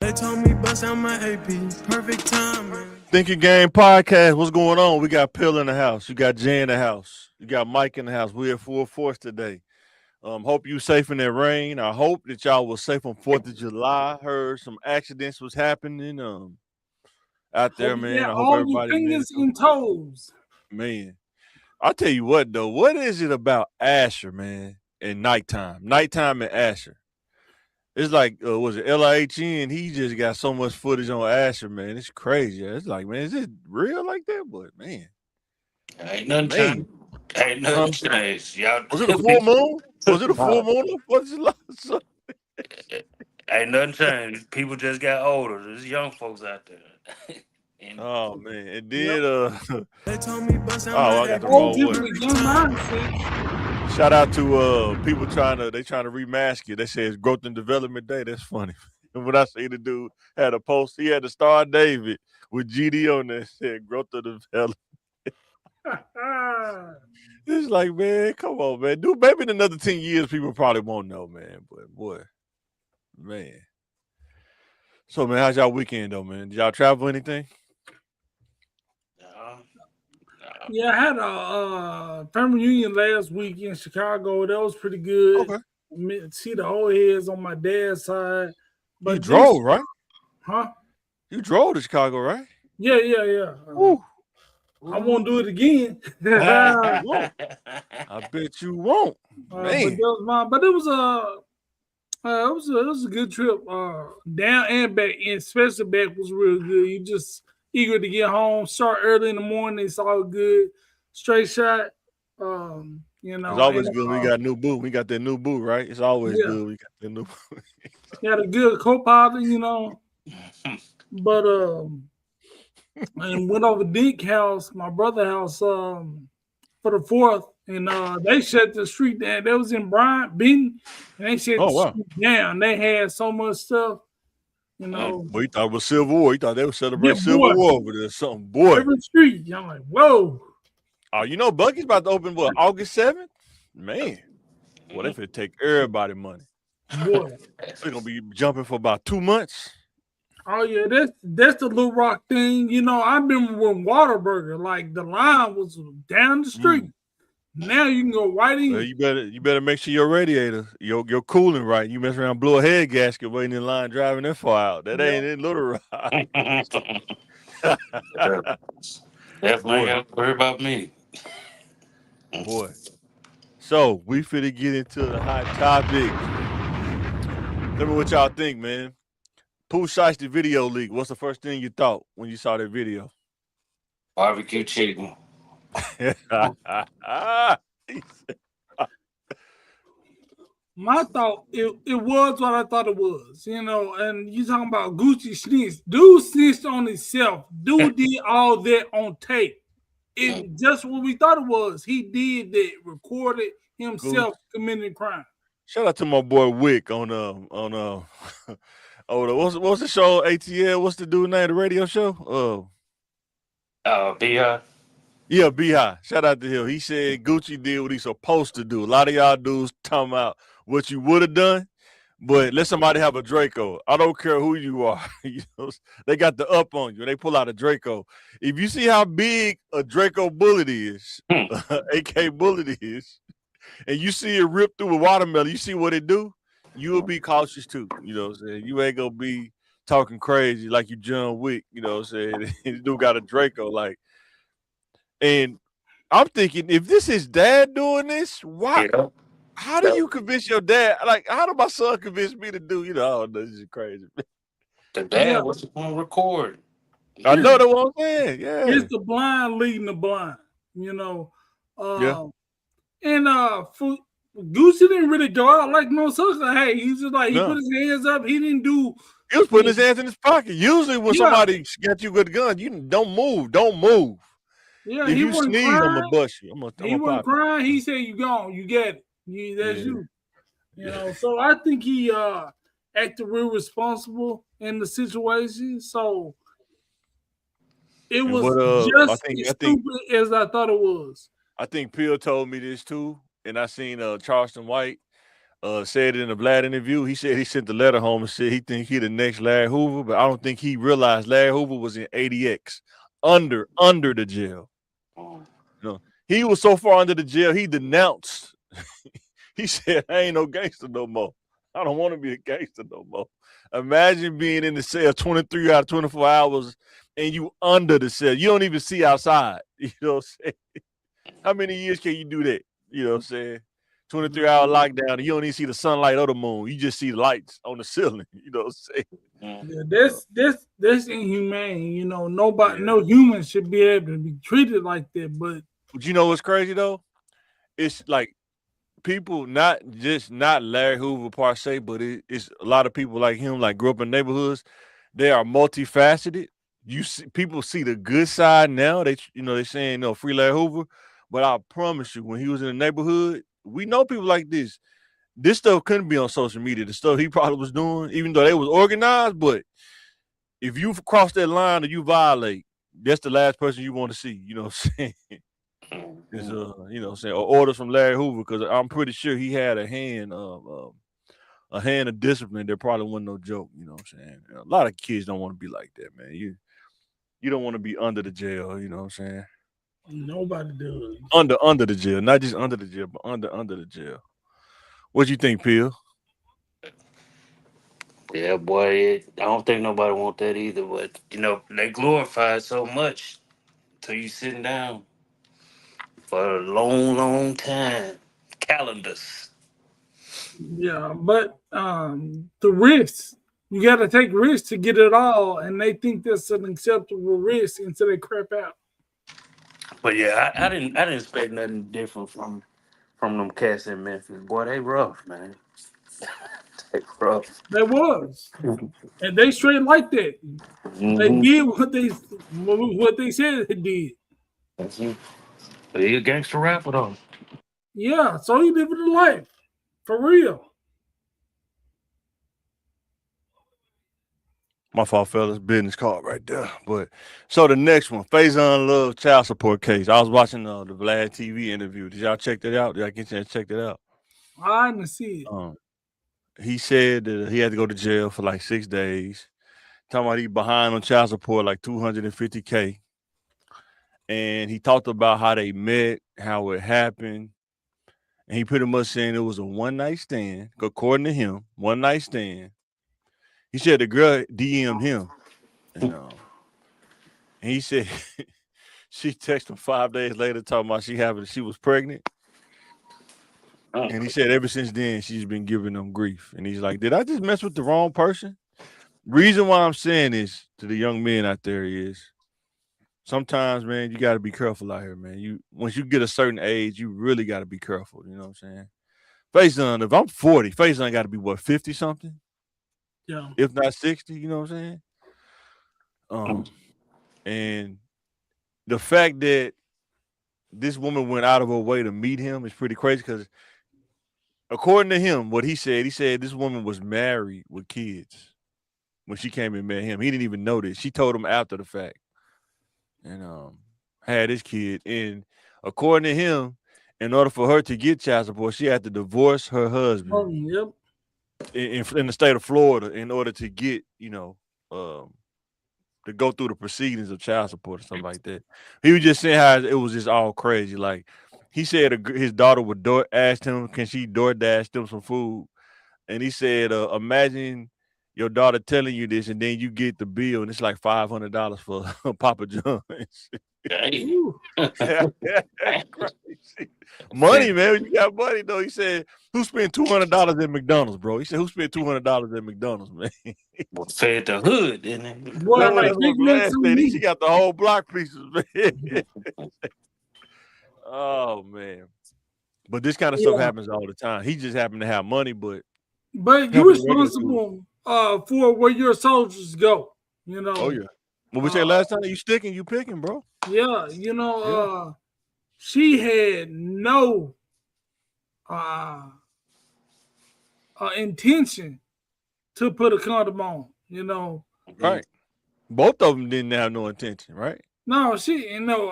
They told me bust out my AP, perfect time, man. Thinking Game Podcast, what's going on? We got Pill in the house. You got Jay in the house. You got Mike in the house. We're full force today. Hope you safe in that rain. I hope that y'all was safe on 4th of July. Heard some accidents was happening out there, Hope you man. got I hope all your everybody made fingers it. and toes. Man, I'll tell you what, though. What is it about Asher, man, and nighttime? Nighttime and Asher. It's like, was it LIHN? He just got so much footage on Asher, man. It's crazy. It's like, man, is it real like that? But, man. Ain't nothing changed. Ain't nothing changed. Y'all, Was it a full moon? Was it a full moon on 4th of July? ain't nothing changed. People just got older. There's young folks out there. And Oh, man. It did. They told me bust out Oh, I my got the AP, Old wrong people way. with young mindset. Shout out to people trying to remask it. They say it's Growth and Development Day. That's funny. When I see the dude had a post, he had the Star David with GD on there, said Growth and Development. It's like, man, come on, man. Dude, maybe in another 10 years, people probably won't know, man. But boy, man. So, man, how's y'all weekend though, man? Did y'all travel anything? Yeah, I had a family reunion last week in Chicago. That was pretty good. Okay. See the old heads on my dad's side. But you drove, right? Huh? You drove to Chicago, right? Yeah. I won't do it again. I bet you won't. But Man. that was mine. But it was it was a good trip. Down and back, and especially back was real good. You just eager to get home. Start early in the morning. It's all good. Straight shot. It's always good when we got new boo. We got that new boo, right? It's always good when we got that new boo. Got a good co-pilot, But and went over Dink house, my brother's house, for the 4th, and they shut the street down. That was in Bryant, Benton, and they shut the street down. They had so much stuff, Well, you thought it was Civil War. You thought they were celebrating Civil War over there. Something, boy. Every street. I'm like, whoa. Oh, Bucky's about to open, what, August 7th? Man. Well, they finna take everybody money. Boy. They're going to be jumping for about 2 months. Oh, yeah, that's the Little Rock thing. I remember when Whataburger, like, the line was down the street. Now you can go right in. Well, you better make sure your radiator, your cooling right. You mess around, blow a head gasket waiting in line driving that far out. That ain't in Little Rock. Definitely have to worry about me. Boy. So we finna get into the hot topic. Tell me what y'all think, man. Pooh Shiesty video leak. What's the first thing you thought when you saw that video? Barbecue chicken. My thought, it was what I thought it was, and you talking about Gucci snitch. Dude snitched on himself. Dude did all that on tape. It just what we thought it was. He did that, recorded himself committing crime. Shout out to my boy Wick on what's the show ATL? What's the dude name? The radio show? B.I. Yeah, B.I. Shout out to him. He said Gucci did what he's supposed to do. A lot of y'all dudes talking about what you would have done, but let somebody have a Draco. I don't care who you are. They got the up on you. They pull out a Draco. If you see how big a Draco bullet is, AK bullet is, and you see it rip through a watermelon, you see what it do, you will be cautious too. You know what I'm saying? You ain't gonna be talking crazy like you John Wick. You know what I'm saying? This dude got a Draco, like. And I'm thinking, if this is dad doing this, why? Yeah. How do you convince your dad? Like, how did my son convince me to do? This is crazy. The dad was going to record. I know that's what I'm saying. Yeah, it's the blind leading the blind. And for Gucci didn't really go out like no sucker. Hey, he's just like he put his hands up. He didn't do. He was putting his hands in his pocket. Usually, when somebody got you with a gun, you don't move. Don't move. Yeah, if you sneeze, I'm gonna bust you. He wasn't crying. He said, "You gone. You get it. That's you." So I think he acted real responsible in the situation. So it was just as stupid as I thought it was. I think Peel told me this too, and I seen Charleston White. said in a Vlad interview. He said he sent the letter home and said he think he the next Larry Hoover, but I don't think he realized Larry Hoover was in ADX under the jail. Oh. You know, he was so far under the jail, he denounced. He said, I ain't no gangster no more. I don't want to be a gangster no more. Imagine being in the cell 23 out of 24 hours and you under the cell. You don't even see outside. You know what I'm saying? How many years can you do that? You know what I'm saying? 23-hour lockdown, and you don't even see the sunlight or the moon. You just see the lights on the ceiling. You know what I'm saying? Yeah, that's inhumane. You know, no human should be able to be treated like that. But you know what's crazy though? It's like people not Larry Hoover per se, but it's a lot of people like him, like grew up in neighborhoods. They are multifaceted. You see, people see the good side now. They saying free Larry Hoover, but I promise you, when he was in the neighborhood, we know people like this. This stuff couldn't be on social media. The stuff he probably was doing, even though they was organized, but if you cross that line or you violate, that's the last person you want to see. You know what I'm saying? It's, you know what I'm saying, or orders from Larry Hoover, because I'm pretty sure he had a hand of discipline. There probably wasn't no joke. You know what I'm saying? A lot of kids don't want to be like that, man. You don't want to be under the jail. You know what I'm saying? nobody does. Under the jail, not just under the jail, but under the jail. What you think, Peel? Yeah, boy. I don't think nobody want that either. But they glorify it so much till you sitting down for a long, long time. Calendars. Yeah, but the risks, you got to take risks to get it all, and they think that's an acceptable risk until they crap out. But yeah, I didn't expect nothing different from them cats in Memphis. Boy, they rough, man. They rough. There was, and they straight like that. They Mm-hmm. did what they said they did. Mm-hmm. But he a gangster rapper though. Yeah, so he living the life for real. My fault, fellas. Business card right there. But so the next one, Faison Love child support case. I was watching the Vlad TV interview. Did y'all check that out? Did I get a chance to check that out? I didn't see it. He said that he had to go to jail for like 6 days. Talking about he behind on child support like $250K. And he talked about how they met, how it happened. And he pretty much saying it was a one-night stand, according to him, one-night stand. He said the girl DM'd him. And he said she texted him 5 days later talking about she was pregnant. And he said ever since then, she's been giving them grief. And he's like, did I just mess with the wrong person? Reason why I'm saying this to the young men out there is sometimes, man, you got to be careful out here, man. Once you get a certain age, you really got to be careful. You know what I'm saying? Faison, if I'm 40, Faison got to be, what, 50-something? Yeah. If not 60, you know what I'm saying? And the fact that this woman went out of her way to meet him is pretty crazy because according to him, what he said this woman was married with kids when she came and met him. He didn't even know this. She told him after the fact. And had his kid. And according to him, in order for her to get child support, she had to divorce her husband Yep. in the state of Florida in order to get, to go through the proceedings of child support or something like that. He was just saying how it was just all crazy. Like he said his daughter would asked him, can she DoorDash them some food? And he said, imagine your daughter telling you this and then you get the bill and it's like $500 for Papa John's. Money, man. When you got money, though. He said, who spent $200 at McDonald's, bro? He said, who spent $200 at McDonald's, man? Well, fed the hood, didn't it? Boy, No, like that's what Vlad said. She got the whole block pieces, man. Oh, man. But this kind of stuff happens all the time. He just happened to have money, but you're responsible for where your soldiers go, you know. Oh, yeah. What we say last time, you sticking, you picking, bro. Yeah, she had no intention to put a condom on, Right. Both of them didn't have no intention, right? No,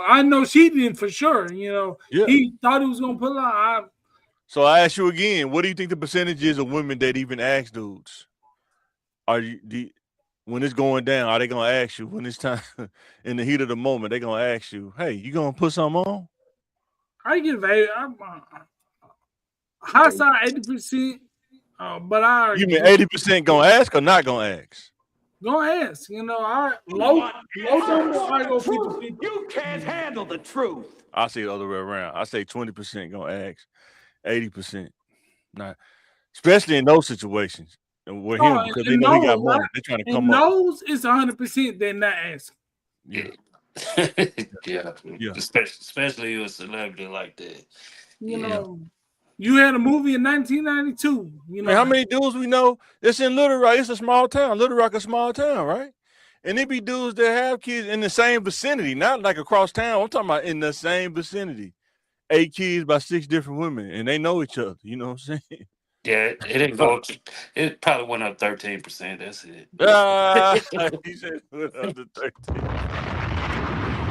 I know she didn't for sure, Yeah. He thought he was gonna put it on. So I ask you again, what do you think the percentage is of women that even ask dudes? Are you when it's going down, are they gonna ask you when it's time in the heat of the moment? They gonna ask you, "Hey, you gonna put something on?" I give I'm high side 80%, but I You mean 80% gonna ask or not gonna ask? go ask. I low number. I go 50-50. You can't handle the truth. I say the other way around. I say 20% gonna ask, 80% not, especially in those situations. And with him, because they know he got more, they're trying to come up. Those is 100%. They're not asking. Yeah, Yeah. yeah. Especially a celebrity like that. You know, you had a movie in 1992. Man, how many dudes we know? It's in Little Rock. It's a small town. Little Rock, a small town, right? And it be dudes that have kids in the same vicinity, not like across town. I'm talking about in the same vicinity. 8 kids by 6 different women, and they know each other. You know what I'm saying? Yeah, it didn't go. It probably went up 13%. That's it. He said it went up to 13.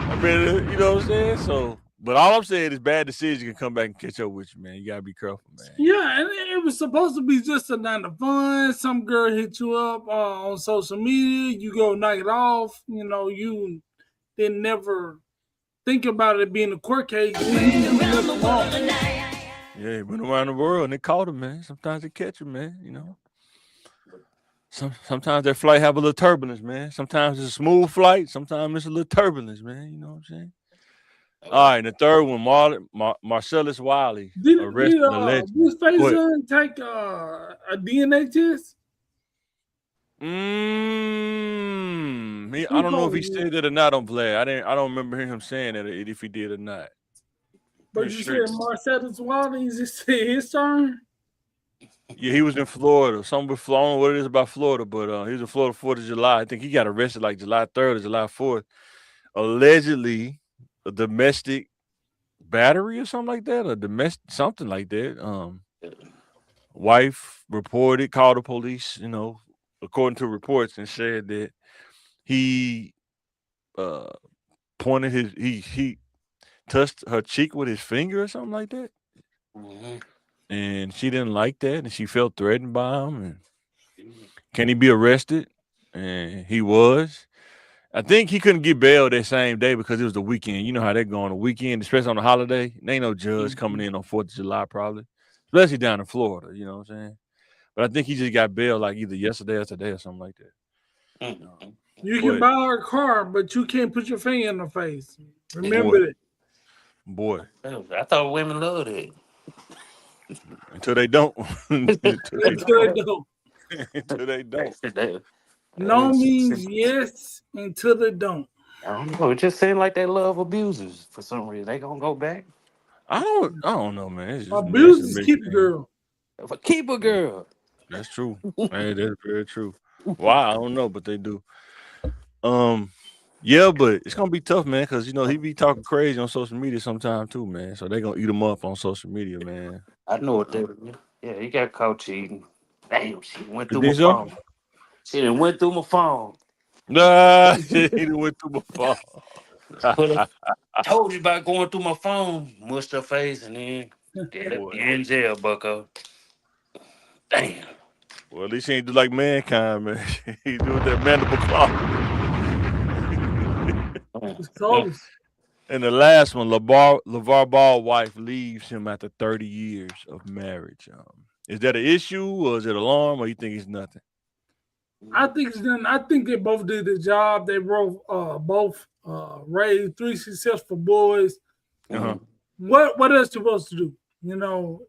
I mean, you know what I'm saying? So, but all I'm saying is bad decisions can come back and catch up with you, man. You gotta be careful, man. Yeah, and it was supposed to be just a night of fun. Some girl hit you up on social media. You go knock it off. You didn't never think about it being a court case. Yeah, he went around the world and they caught him, man. Sometimes they catch him, man. Sometimes that flight have a little turbulence, man. Sometimes it's a smooth flight. Sometimes it's a little turbulence, man. You know what I'm saying? All right, and the third one, Marcellus Wiley arrested allegedly. Did Faison take a DNA test? I don't know if he said that or not on Vlad. I don't remember him saying that if he did or not. But you said Marcellus Wiley, is this his turn? Yeah, he was in Florida. Something with Florida. I don't know what it is about Florida, but he was in Florida 4th of July. I think he got arrested like July 3rd or July 4th. Allegedly a domestic battery or something like that, or domestic something like that. Wife called the police, according to reports, and said that he pointed he touched her cheek with his finger or something like that. Mm-hmm. And she didn't like that, and she felt threatened by him. And can he be arrested? And he was. I think he couldn't get bail that same day because it was the weekend. You know how they're going the weekend, especially on the holiday. There ain't no judge coming in on 4th of July, probably, especially down in Florida. You know what I'm saying? But I think he just got bail like either yesterday or today or something like that. Mm-hmm. You can buy her a car, but you can't put your finger in her face. Remember that. Boy. I thought women loved it. Until they don't. Until they don't. No means yes until they don't. I don't know. It just seems like they love abusers for some reason. They gonna go back. I don't know, man. It's just, abusers keep a girl. Keep a girl. That's true. Man, that's very true. Why? I don't know, but they do. Yeah, but it's gonna be tough, man, because he be talking crazy on social media sometimes too, man. So they gonna eat him up on social media, man. I know what they. Yeah, he got caught cheating. Damn, she went through my phone. She done went through my phone. Nah, she done went through my phone. Told you about going through my phone. Mushed her face and then you're in jail, bucko. Damn. Well, at least he ain't do like Mankind, man. He do that mandible claw. And the last one, LeVar Ball's wife leaves him after 30 years of marriage. Is that an issue, or is it alarm, or you think it's nothing? I think it's done. I think they both did the job. They both raised 3 successful boys. Uh-huh. What else supposed to do?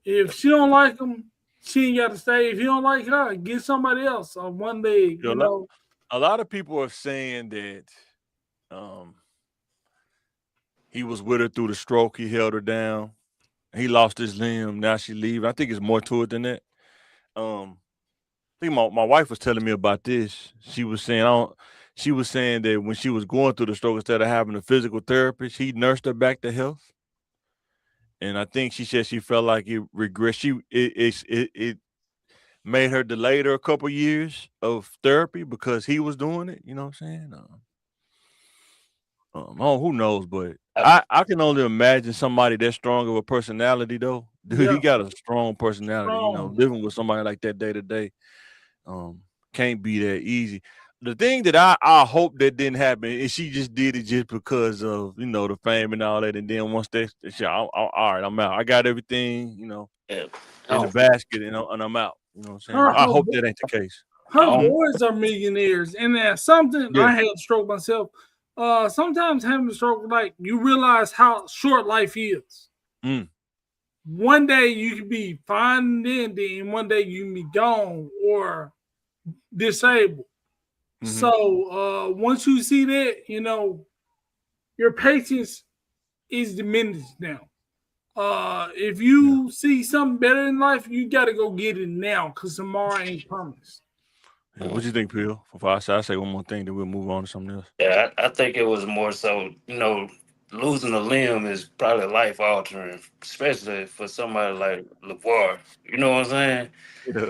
If she don't like him, she ain't got to stay. If he don't like her, get somebody else on one leg. A lot of people are saying that he was with her through the stroke. He held her down. He lost his limb. Now she leaves. I think it's more to it than that. I think my wife was telling me about this. She was saying that when she was going through the stroke, instead of having a physical therapist, he nursed her back to health. And I think she said she felt like it regressed. It made her delay her a couple years of therapy because he was doing it. You know what I'm saying? Who knows? But I can only imagine somebody that strong of a personality, though, Dude, he Yeah. got a strong personality. You know, Strong. living with somebody like that day to day, can't be that easy. The thing that I hope that didn't happen is she just did it just because of the fame and all that, and then once that shit, all right, I'm out. I got everything Yeah. in the Oh, basket, and I'm out. You know what I'm saying? Her I her hope that ain't the case. her oh, boys are millionaires, and that's something Yeah. I had a stroke myself. Sometimes having a stroke, like you realize how short life is. Mm. One day you can be fine and dandy, and one day you can be gone or disabled. Mm-hmm. So once you see that, your patience is diminished now. If Yeah. you see something better in life, you got to go get it now because tomorrow ain't promised. Yeah. What you think, Phil? Before I say one more thing, then we'll move on to something else. yeah. I think it was more so, losing a limb is probably life altering, especially for somebody like LeVar. You know what I'm saying? Yeah.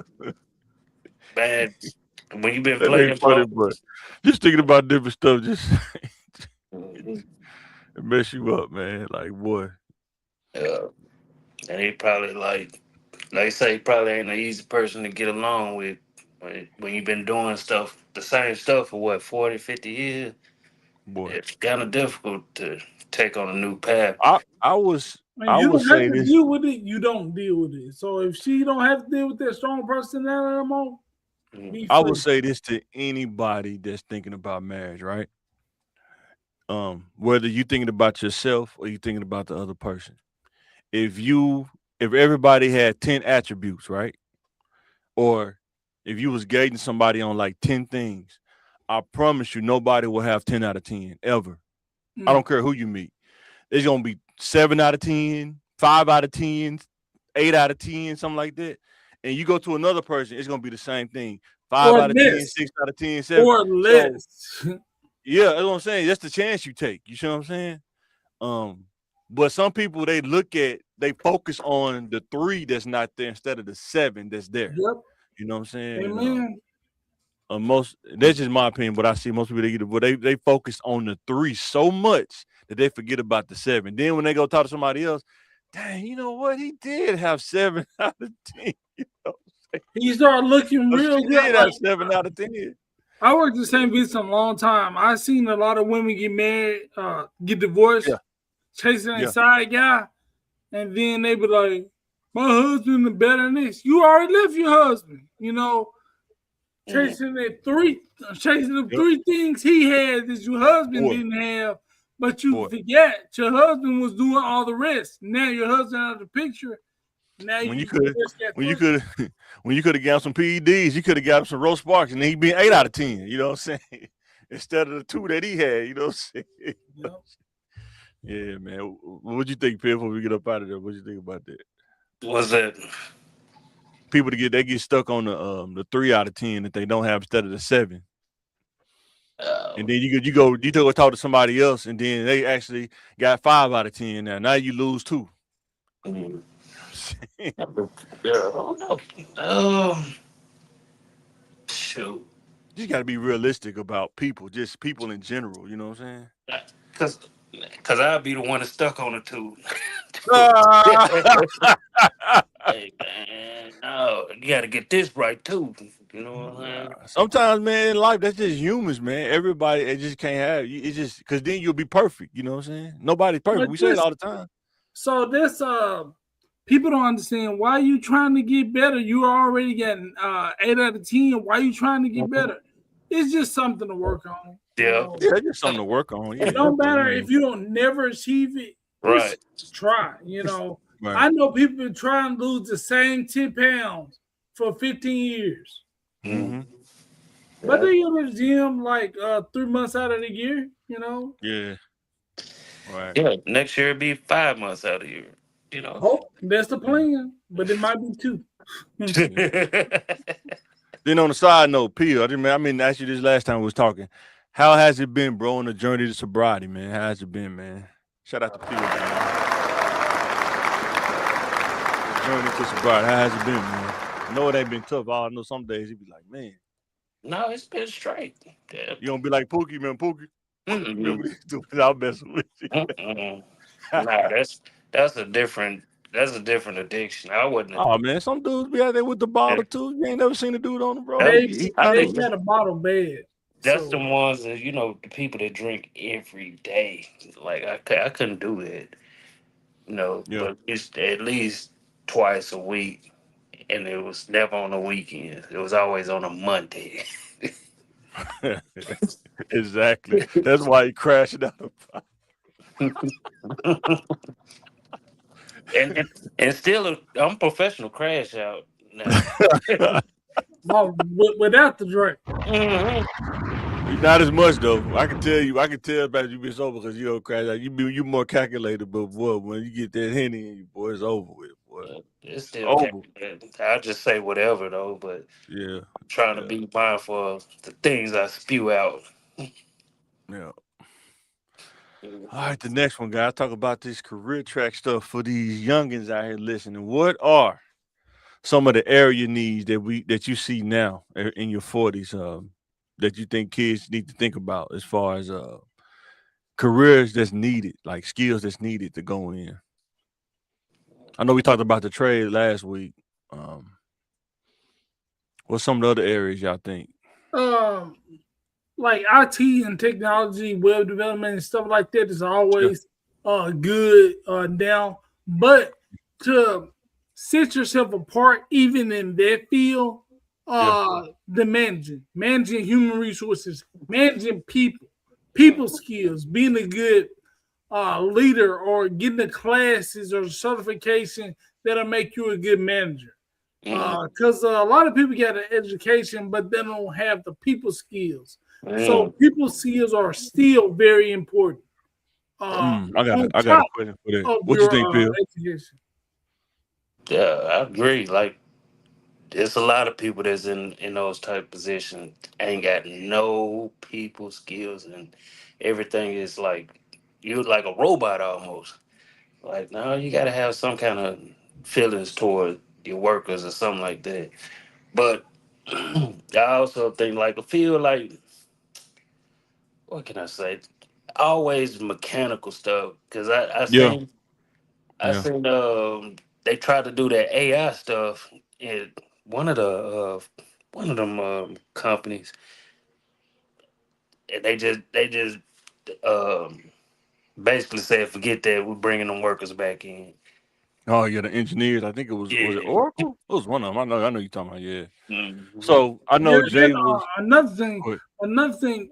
Man, when you've been That ain't playing funny, ball, but just thinking about different stuff just mhm, it mess you up, man. Like, boy. yeah, and he probably like I say, he probably ain't an easy person to get along with when you've been doing the same stuff for what 40, 50 years. Boy. It's kind of difficult to take on a new path. I was And I you would don't have say to this. deal with it. You don't deal with it. So if she don't have to deal with that strong personality no more, Mhm. be I would free. say this to anybody that's thinking about marriage, right? Whether you thinking about yourself or you thinking about the other person. If you if everybody had 10 attributes, right? Or if you was gauging somebody on like 10 things, I promise you nobody will have 10 out of 10 ever. I No. don't care who you meet. There's gonna be 7 out of 10, 5 out of 10, 8 out of 10, something like that. And you go to another person, it's gonna be the same thing. 5 Or out of 10, less. 6 out of 10, 7. Or So less. yeah, that's what I'm saying. That's the chance you take. You see what I'm saying? Um, but some people they focus on the 3 that's not there instead of the 7 that's there. Yep. You know what I'm saying? And Amen. most that's just my opinion, but I see most people they focus on the 3 so much that they forget about the 7. Then when they go talk to somebody else, dang, you know what? He did have 7 out of 10. You know what I'm You start looking saying? real She good. did Like have 7 out of 10. I worked the same business a long time. I seen a lot of women get married, get divorced, Yeah, chasing a yeah. side guy, and then they be like, "My husband is better than this." You already left your husband, Mhm. chasing the Yep. 3 things he had that your husband Boy, didn't have, but you boy. forget your husband was doing all the rest. Now your husband out of the picture. Now When you you could just got when you 3. could when you could have got some PEDs, you could have got him some roast sparks and he'd be 8 out of 10. You know what I'm saying? Instead of the 2 that he had, you know what I'm saying? Yep. Yeah, man. What'd you think, Phil, before we get up out of there? What'd you think about that? Was that? People they get stuck on the 3 out of 10 that they don't have instead of the 7. And Uh, then you go talk to somebody else and then they actually got 5 out of 10 now. Now you lose 2. mm, You yeah, I don't know. Shoot. just gotta be realistic about people, just people in general, you know what I'm saying? Cause, Cause I'd be the one that's stuck on the two. Ah! Hey man, no, you gotta get this right too. You know what I'm saying? Sometimes, man, in life, that's just humans, man. Everybody, it just can't have you. It's just because then you'll be perfect. You know what I'm saying? Nobody's perfect. But We say it this, all the time. so this, people don't understand why you trying to get better. You already getting 8 out of 10. Why you trying to get Mhm. better? It's just something to work on. Yeah, Yeah, it's just something to work on. It Yeah, don't but matter if you don't never achieve it. right. Just try. right. I know people been trying to lose the same 10 pounds for 15 years, Mm. Mm-hmm. but Yeah, they go to the gym like 3 months out of the year. Yeah, right. yeah. Next year it'd be 5 months out of here. You know. Hope that's the Yeah. plan, but it might be 2. Yeah. Then on the side note, P, I mean, ask you this last time we was talking. How has it been, bro, on the journey to sobriety, man? How has it been, man? Shout out to P, man. The journey to sobriety. How has it been, man? I know it ain't been tough. I know some days you be like, man, No, it's been straight. Yeah. you don't be like Pookie, man. Pookie. Mm-mm. Remember these two? I'm messing with you. Mm-mm. Nah, that's a different That's a different addiction. I wouldn't. Oh man, some dudes be out there with the bottle too. You ain't never seen a dude on the road. They He I they think constantly- got a bottle bad. that's the So ones that the people that drink every day. Like I couldn't do that. Yeah. But it's at least twice a week, and it was never on the weekend. It was always on a Monday. Exactly. That's why he crashed out. and still, I'm a professional crash out now. without the drink. Mhm. Not as much though. I can tell you. I can tell about you being sober because you don't crash out. You more calculated, but boy, when you get that Henny in you, boy, it's over with, boy. It's still Over. I'll just say whatever though, but Yeah. I'm trying to Yeah. be mindful of the things I spew out. Yeah. All right, the next one, guys. Talk about this career track stuff for these youngins out here listening. What are some of the area needs that you see now in your 40s that you think kids need to think about as far as careers that's needed, like skills that's needed to go in? I know we talked about the trade last week. What's some of the other areas y'all think? Like IT and technology, web development and stuff like that is always good now. But to set yourself apart, even in that field, the managing human resources, managing people skills, being a good leader, or getting the classes or certification that'll make you a good manager. Because a lot of people get an education, but they don't have the people skills. So people skills are still very important. I got On I got a top question for that. of What you your think, Bill? education. Yeah, I agree. Like there's a lot of people that's in those type positions ain't got no people skills, and everything is like you're like a robot almost. Like no, you got to have some kind of feelings toward your workers or something like that. But I also think like I feel like what can I say? Always mechanical stuff because I Yeah, seen I yeah. seen they tried to do that AI stuff in one of the one of them companies, and they just um, basically said forget that, we're bringing them workers back in. Oh yeah, the engineers. I think was it Yeah. Oracle? It was one of them. I know you're talking about. Yeah. Mhm. So I Yeah, know Jay and was. another thing,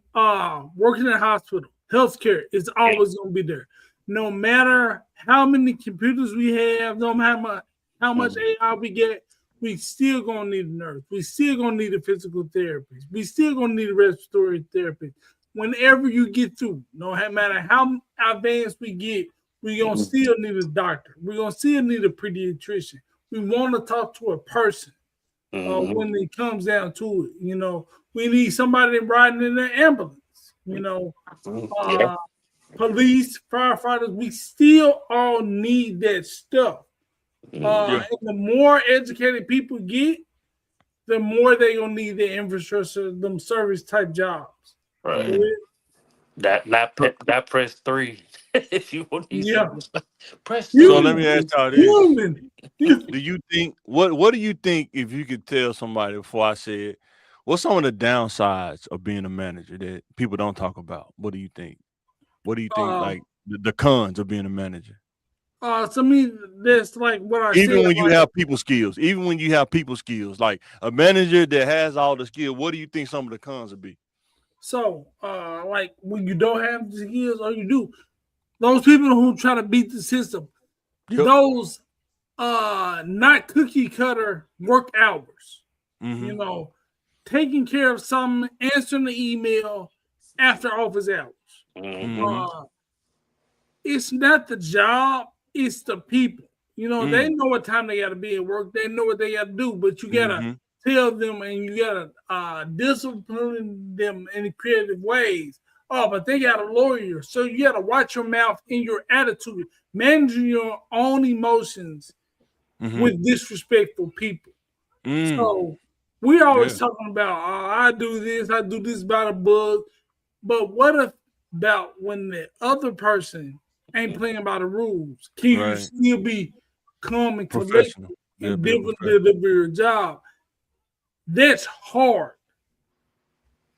working in a hospital, healthcare is always going to be there. No matter how many computers we have, no matter how much AI we get, we still gonna need a nurse. We still gonna need a physical therapist. We still gonna need a respiratory therapist. Whenever you get through, no matter how advanced we get, we gonna still need a doctor. We gonna still need a pediatrician. We want to talk to a person. When it comes down to it, we need somebody riding in the ambulance. Yeah. Police, firefighters, we still all need that stuff. Yeah. And the more educated people get, the more they gonna need the infrastructure, them service type jobs. Right. Not press 3 if you want these Yeah. service. Press So 3. let me ask y'all this: Human. Do you think what do you think if you could tell somebody before I said what's some of the downsides of being a manager that people don't talk about? What do you think? What do you think like the cons of being a manager? To me, that's like what I said. Even when you like, have people skills, like a manager that has all the skill, what do you think some of the cons would be? So, like when you don't have the skills, or you do, those people who try to beat the system, Yep. those not cookie cutter work hours. Mm-hmm. Taking care of something, answering the email after office hours. Mm-hmm. It's not the job, it's the people. They Mm. know what time they got to be at work. They know what they got to do, but you got to Mm-hmm. tell them, and you got to discipline them in creative ways. Oh, but they got a lawyer. So you got to watch your mouth and your attitude, managing your own emotions Mm-hmm. with disrespectful people. Mm. So we always Yeah. talking about, I do this by the book. But what about when the other person ain't playing by the rules? Can you Right. still be come and collect Professional. Yeah, and be a deliver professional. your job. That's hard.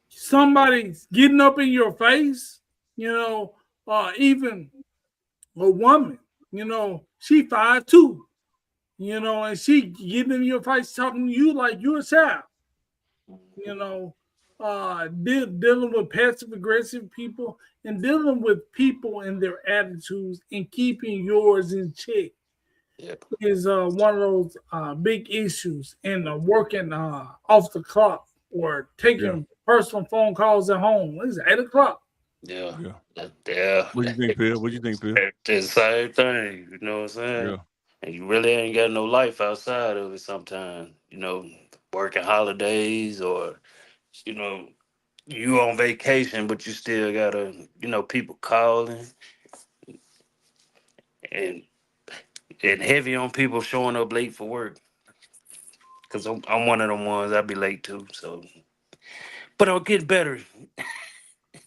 Somebody's getting up in your face, even a woman, she 5'2", and she getting in your face talking to you like you're a child, dealing with passive aggressive people and dealing with people and their attitudes and keeping yours in check Yep. is one of those big issues in working off the clock or taking personal phone calls at home. It's 8 o'clock. Yeah. Yeah. Yeah. What you think, Phil? What you think, Phil? It's the same thing, you know what I'm saying? Yeah. And you really ain't got no life outside of it sometimes, working holidays or, you know, you on vacation, but you still gotta, people calling and heavy on people showing up late for work. Cause I'm one of them ones I be late too. So, but I'll get better.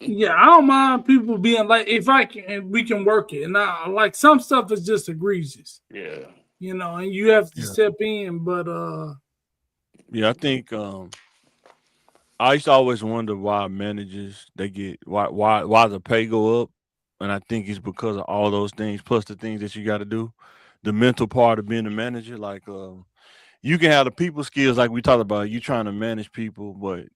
Yeah, I don't mind people being like, if I can, we can work it. And like some stuff is just egregious, Yeah. and you have to Yeah. step in. But Yeah, I think I used to always wonder why managers they get why the pay go up, and I think it's because of all those things plus the things that you got to do, the mental part of being a manager. Like you can have the people skills like we talked about. You trying to manage people, but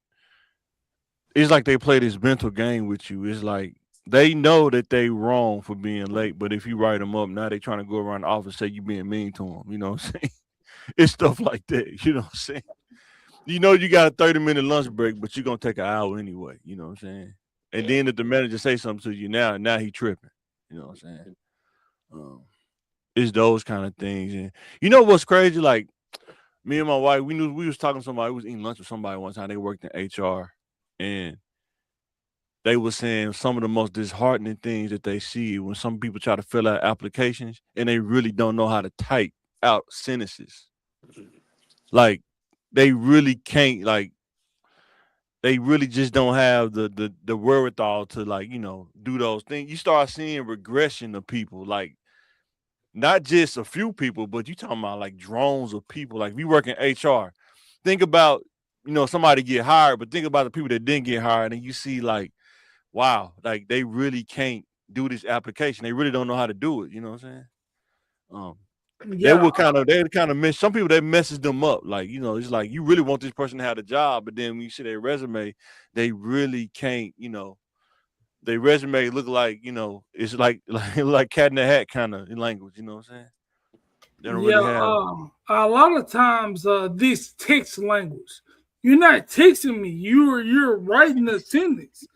it's like they play this mental game with you. It's like they know that they wrong for being late, but if you write them up, now they trying to go around the office and say you being mean to them. You know what I'm saying? It's stuff like that. You know what I'm saying? You know you got a 30-minute lunch break, but you're gonna take an hour anyway. You know what I'm saying? And Yeah. then if the manager say something to you now he tripping. You know what I'm saying? Um, it's those kind of things. And you know what's crazy? Like me and my wife, we was talking to somebody who was eating lunch with somebody one time. They worked in HR, and they were saying some of the most disheartening things that they see when some people try to fill out applications and they really don't know how to type out sentences. Like they really can't like they really just don't have the wherewithal to like do those things. You start seeing regression of people, like not just a few people, but you talking about like drones of people. Like we work in HR. Think about somebody get hired, but think about the people that didn't get hired, and you see like wow, like they really can't do this application. They really don't know how to do it. You know what I'm saying? Um, yeah, they kind of miss some people that messes them up. Like, it's like you really want this person to have the job, but then when you see their resume, they really can't, their resume look like, it's like cat in the hat kind of language, you know what I'm saying? They don't yeah. really have A lot of times, this text language, you're not texting me. You're writing a sentence.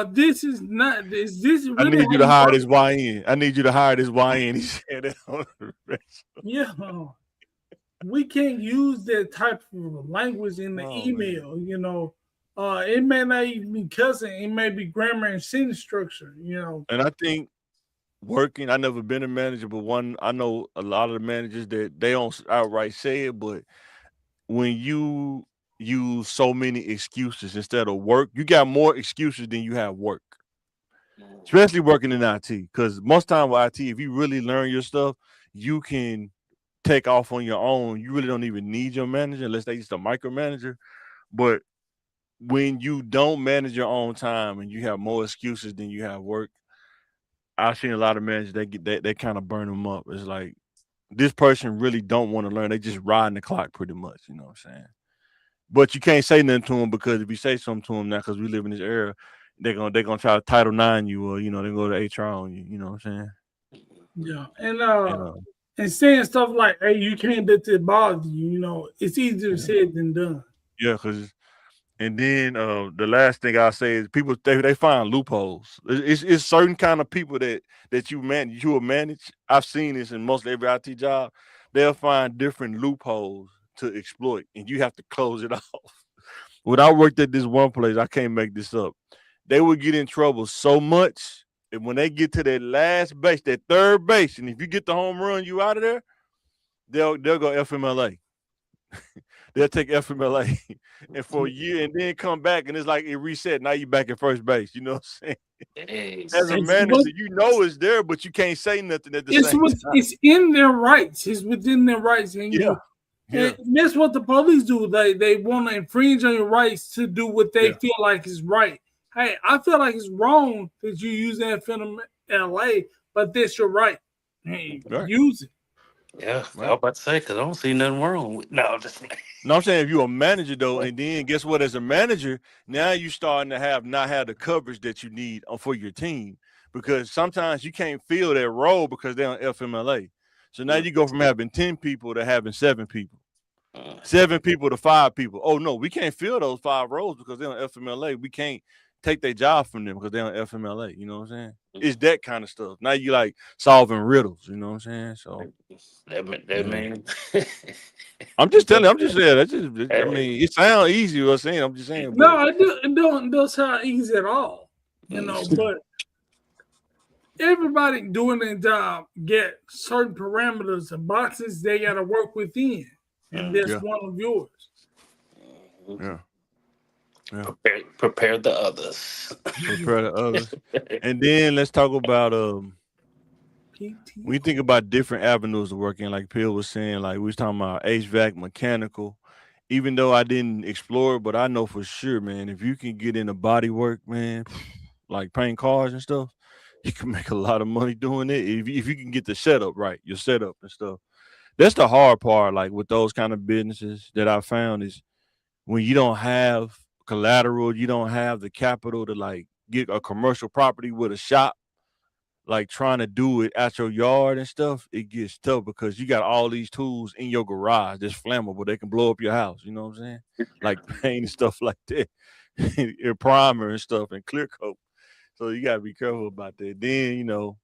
This is not. Is this I really need you how to you hire work? this YN. I need you to hire this YN. He said that on the resume. Yeah, we can't use that type of language in the Oh man. email. It may not even be cussing. It may be grammar and sentence structure. And I think working, I never been a manager, but I know a lot of the managers that they don't outright say it, but when you use so many excuses instead of work, you got more excuses than you have work. Especially working in IT, because most time with IT, if you really learn your stuff, you can take off on your own. You really don't even need your manager unless they just a micromanager. But when you don't manage your own time and you have more excuses than you have work, I've seen a lot of managers they kind of burn them up. It's like this person really don't want to learn. They just riding the clock pretty much. You know what I'm saying? But you can't say nothing to them because if you say something to them now, because we live in this era, they're gonna try to Title IX you or they go to HR on you. You know what I'm saying? Yeah, And and saying stuff like, "Hey, you can't let this bother you." It's easier yeah, said than done. yeah, because and then the last thing I say is people they find loopholes. It's certain kind of people that you will manage. I've seen this in most every IT job. They'll find different loopholes to exploit, and you have to close it off. When I worked at this one place, I can't make this up. They would get in trouble so much, and when they get to that last base, that third base, and if you get the home run, you out of there. They'll go FMLA. they'll take FMLA and for a year and then come back and it's like it reset. Now you back at first base. You know what I'm saying? As a manager, you know it's there, but you can't say nothing at the same time. It's in their rights. It's within their rights. And and that's what the police do. They want to infringe on your rights to do what they feel like is right. Hey, I feel like it's wrong that you use FMLA, but that's your right. Hey, use it. Yeah, I was about to say, because I don't see nothing wrong with no, I'm saying if you're a manager though, and then guess what? As a manager, now you starting to not have the coverage that you need for your team, because sometimes you can't fill that role because they're on FMLA. So now you go from having 10 people to having 7 people. 7 people to 5 people. Oh no, we can't fill those 5 roles because they're on FMLA. We can't take their job from them because they're on FMLA. You know what I'm saying? It's that kind of stuff. Now you like solving riddles. You know what I'm saying? So that mean. I'm just telling. I'm just saying. That's just. I mean, it sounds easy. What I'm saying. I'm just saying. No, it don't sound easy at all. You know, but everybody doing their job get certain parameters and boxes they got to work within, and that's one of yours. Yeah. Prepare the others. Prepare the others. And then let's talk about when you think about different avenues of working, like Pill was saying, like we was talking about HVAC, mechanical. Even though I didn't explore it, but I know for sure, man, if you can get into body work, man, like paint cars and stuff, you can make a lot of money doing it if you can get the setup right, your setup and stuff. That's the hard part, like with those kind of businesses that I found is when you don't have collateral, you don't have the capital to like get a commercial property with a shop, like trying to do it at your yard and stuff, it gets tough because you got all these tools in your garage that's flammable. They can blow up your house. You know what I'm saying? Like paint and stuff like that, and primer and stuff and clear coat. So you gotta be careful about that. Then, you know,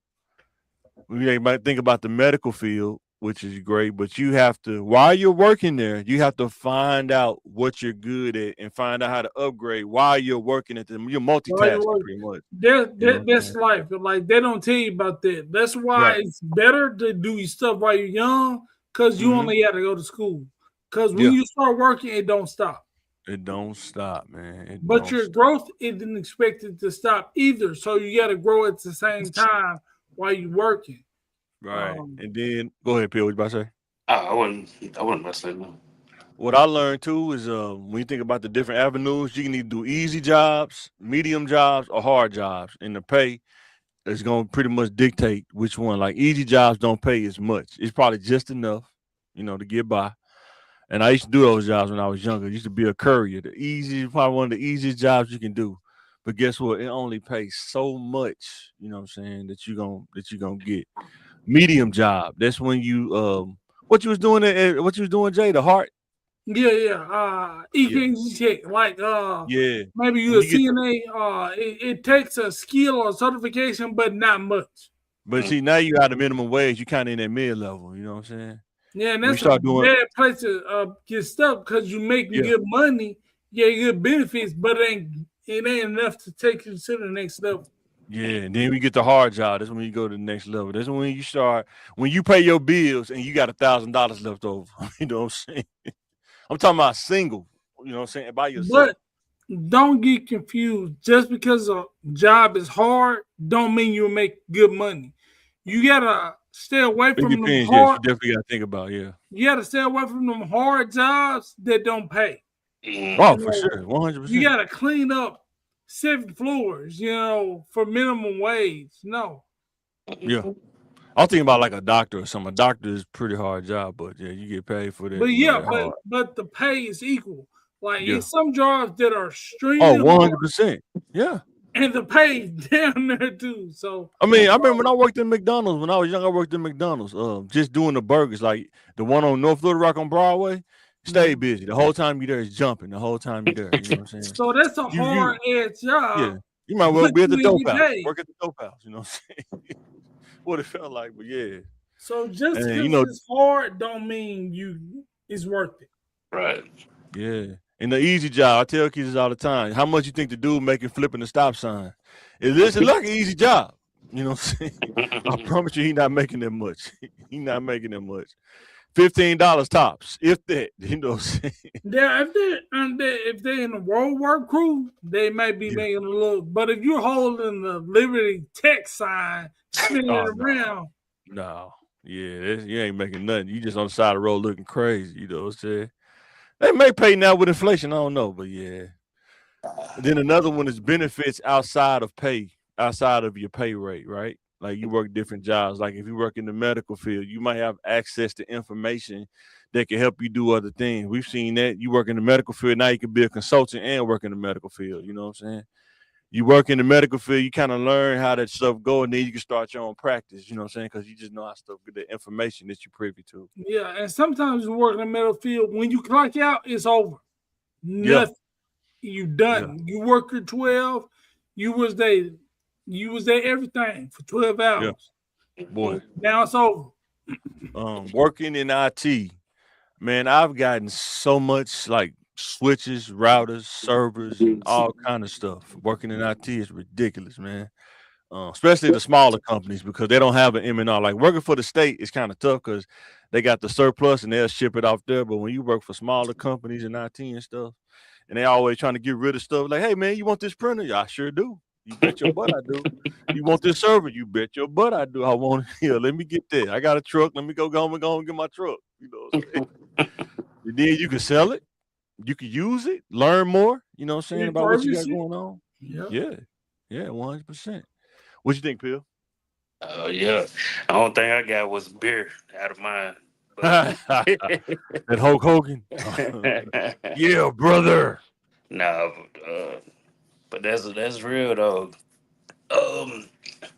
we might think about the medical field, which is great, but you have to, while you're working there, you have to find out what you're good at and find out how to upgrade while you're working at them. You're multitasking pretty much. That's life. Like they don't tell you about that. That's why it's better to do your stuff while you're young, because you only got to go to school. Because when you start working, it don't stop. It don't stop, man. But your growth isn't expected to stop either. So you got to grow at the same time while you're working. Right. And then go ahead, Phil. What you about to say? I wasn't about to say no. What I learned too is when you think about the different avenues, you can either do easy jobs, medium jobs, or hard jobs. And the pay is going to pretty much dictate which one. Like easy jobs don't pay as much. It's probably just enough, you know, to get by. And I used to do those jobs when I was younger. I used to be a courier. Probably one of the easiest jobs you can do. But guess what? It only pays so much, you know what I'm saying, that you're gonna get. Medium job. That's when you what you was doing, Jay, the heart. EKG check. Like maybe you a CNA. It takes a skill or certification, but not much. But see, now you got a minimum wage. You kind of in that mid level. You know what I'm saying? Yeah, and that's a bad place to get stuck because you making good money, good benefits, but it ain't enough to take you to the next level. Yeah, and then we get the hard job. That's when you go to the next level. That's when you start, when you pay your bills and you got $1,000 left over. You know what I'm saying? I'm talking about single, you know what I'm saying, by yourself. But don't get confused. Just because a job is hard, don't mean you'll make good money. You gotta stay away from them hard. Yes, you definitely gotta think about, You gotta stay away from them hard jobs that don't pay. Oh, for sure, 100%. You gotta clean up 7 floors, for minimum wage. No. Yeah. I'm thinking about like a doctor or something. A doctor is a pretty hard job, but you get paid for that. But but the pay is equal. Like in some jobs that are extremely 100%. Yeah. And the pay is down there too. So I mean, I remember when I worked in McDonald's, when I was young, I worked in McDonald's, just doing the burgers, like the one on North Little Rock on Broadway. Stay busy. The whole time you're there is jumping. The whole time you're there. You know what I'm saying? So that's a hard ass job. Yeah. You might well be at the dope house. Work at the dope house. You know what I'm saying? What it felt like, but yeah. So just because it's hard don't mean it's worth it. Right. Yeah. And the easy job, I tell kids all the time, how much you think the dude making flipping the stop sign? It's like an easy job. You know what I'm saying? I promise you he's not making that much. He's not making that much. $15 tops, if that. You know what I'm saying? Yeah, if they're in the road work crew, they might be Yeah. making a little. But if you're holding the Liberty Tech sign, spinning Oh, it around, no. Yeah, you ain't making nothing. You just on the side of the road looking crazy. You know what I'm saying? They may pay now with inflation. I don't know, but yeah. And then another one is benefits outside of pay, outside of your pay rate, right? Like you work different jobs. Like if you work in the medical field, you might have access to information that can help you do other things. We've seen that. You work in the medical field, now you can be a consultant and work in the medical field. You know what I'm saying? You work in the medical field, you kind of learn how that stuff go, and then you can start your own practice. You know what I'm saying? Because you just know how stuff, the information that you're privy to. yeah. And sometimes you work in the medical field. When you clock out, it's over. Yeah. Nothing. You done. Yeah. You work your 12. You was there. You was there everything for 12 hours. Boy, Now it's over. working in IT, man, I've gotten so much like switches, routers, servers, and all kind of stuff. Working in IT is ridiculous, man. Especially the smaller companies because they don't have an M&R. Like working for the state is kind of tough because they got the surplus and they'll ship it off there. But when you work for smaller companies in IT and stuff, and they always trying to get rid of stuff, like, hey man, you want this printer? Yeah, I sure do. You bet your butt I do. You want this server? You bet your butt I do. I want it. Yeah, let me get that. I got a truck. Let me go home and get my truck. You know what I'm saying? And then you can sell it. You can use it, learn more, you know what I'm saying, about what you got going on. Yep. Yeah, 100%. What you think, Phil? Oh yeah. The only thing I got was beer out of mine. That Hulk Hogan. Yeah, brother. No, but that's real though.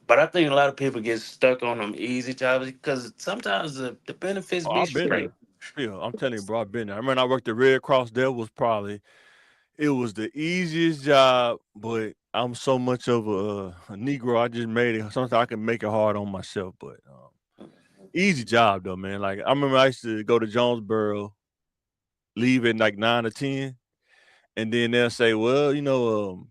But I think a lot of people get stuck on them easy jobs because sometimes the benefits Oh, be I've been straight. there. Yeah, I'm telling you, bro, I've been there. I remember I worked at Red Cross. It was the easiest job, but I'm so much of a Negro. I just made it. Sometimes I can make it hard on myself, but easy job though, man. Like I remember I used to go to Jonesboro, leave at like 9 or 10, and then they'll say, well,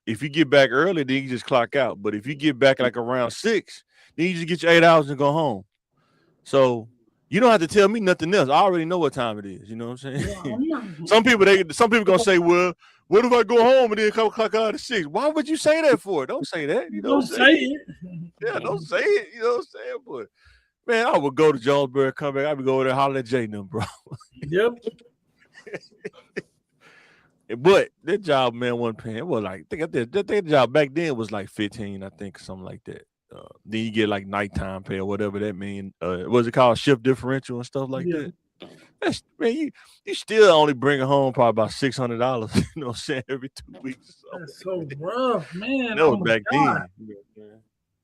if you get back early, then you just clock out. But if you get back like around 6, then you just get your 8 hours and go home. So you don't have to tell me nothing else. I already know what time it is. You know what I'm saying? Yeah, Some people gonna say, well, what if I go home and then come clock out at 6? Why would you say that for? Don't say that. You know don't what I'm saying? say it. Yeah, don't say it. You know what I'm saying? But man, I would go to Jonesboro, come back. I would go over there, holler at Jay and them, bro. Yep. But that job, man, wasn't paying. It was like, I think that job back then was like 15, I think, something like that. Then you get like nighttime pay or whatever that mean. What's it called? Shift differential and stuff like that. That's, man, you still only bring home probably about $600, you know what I'm saying, every 2 weeks. That's so rough, man. That was Oh back God. then.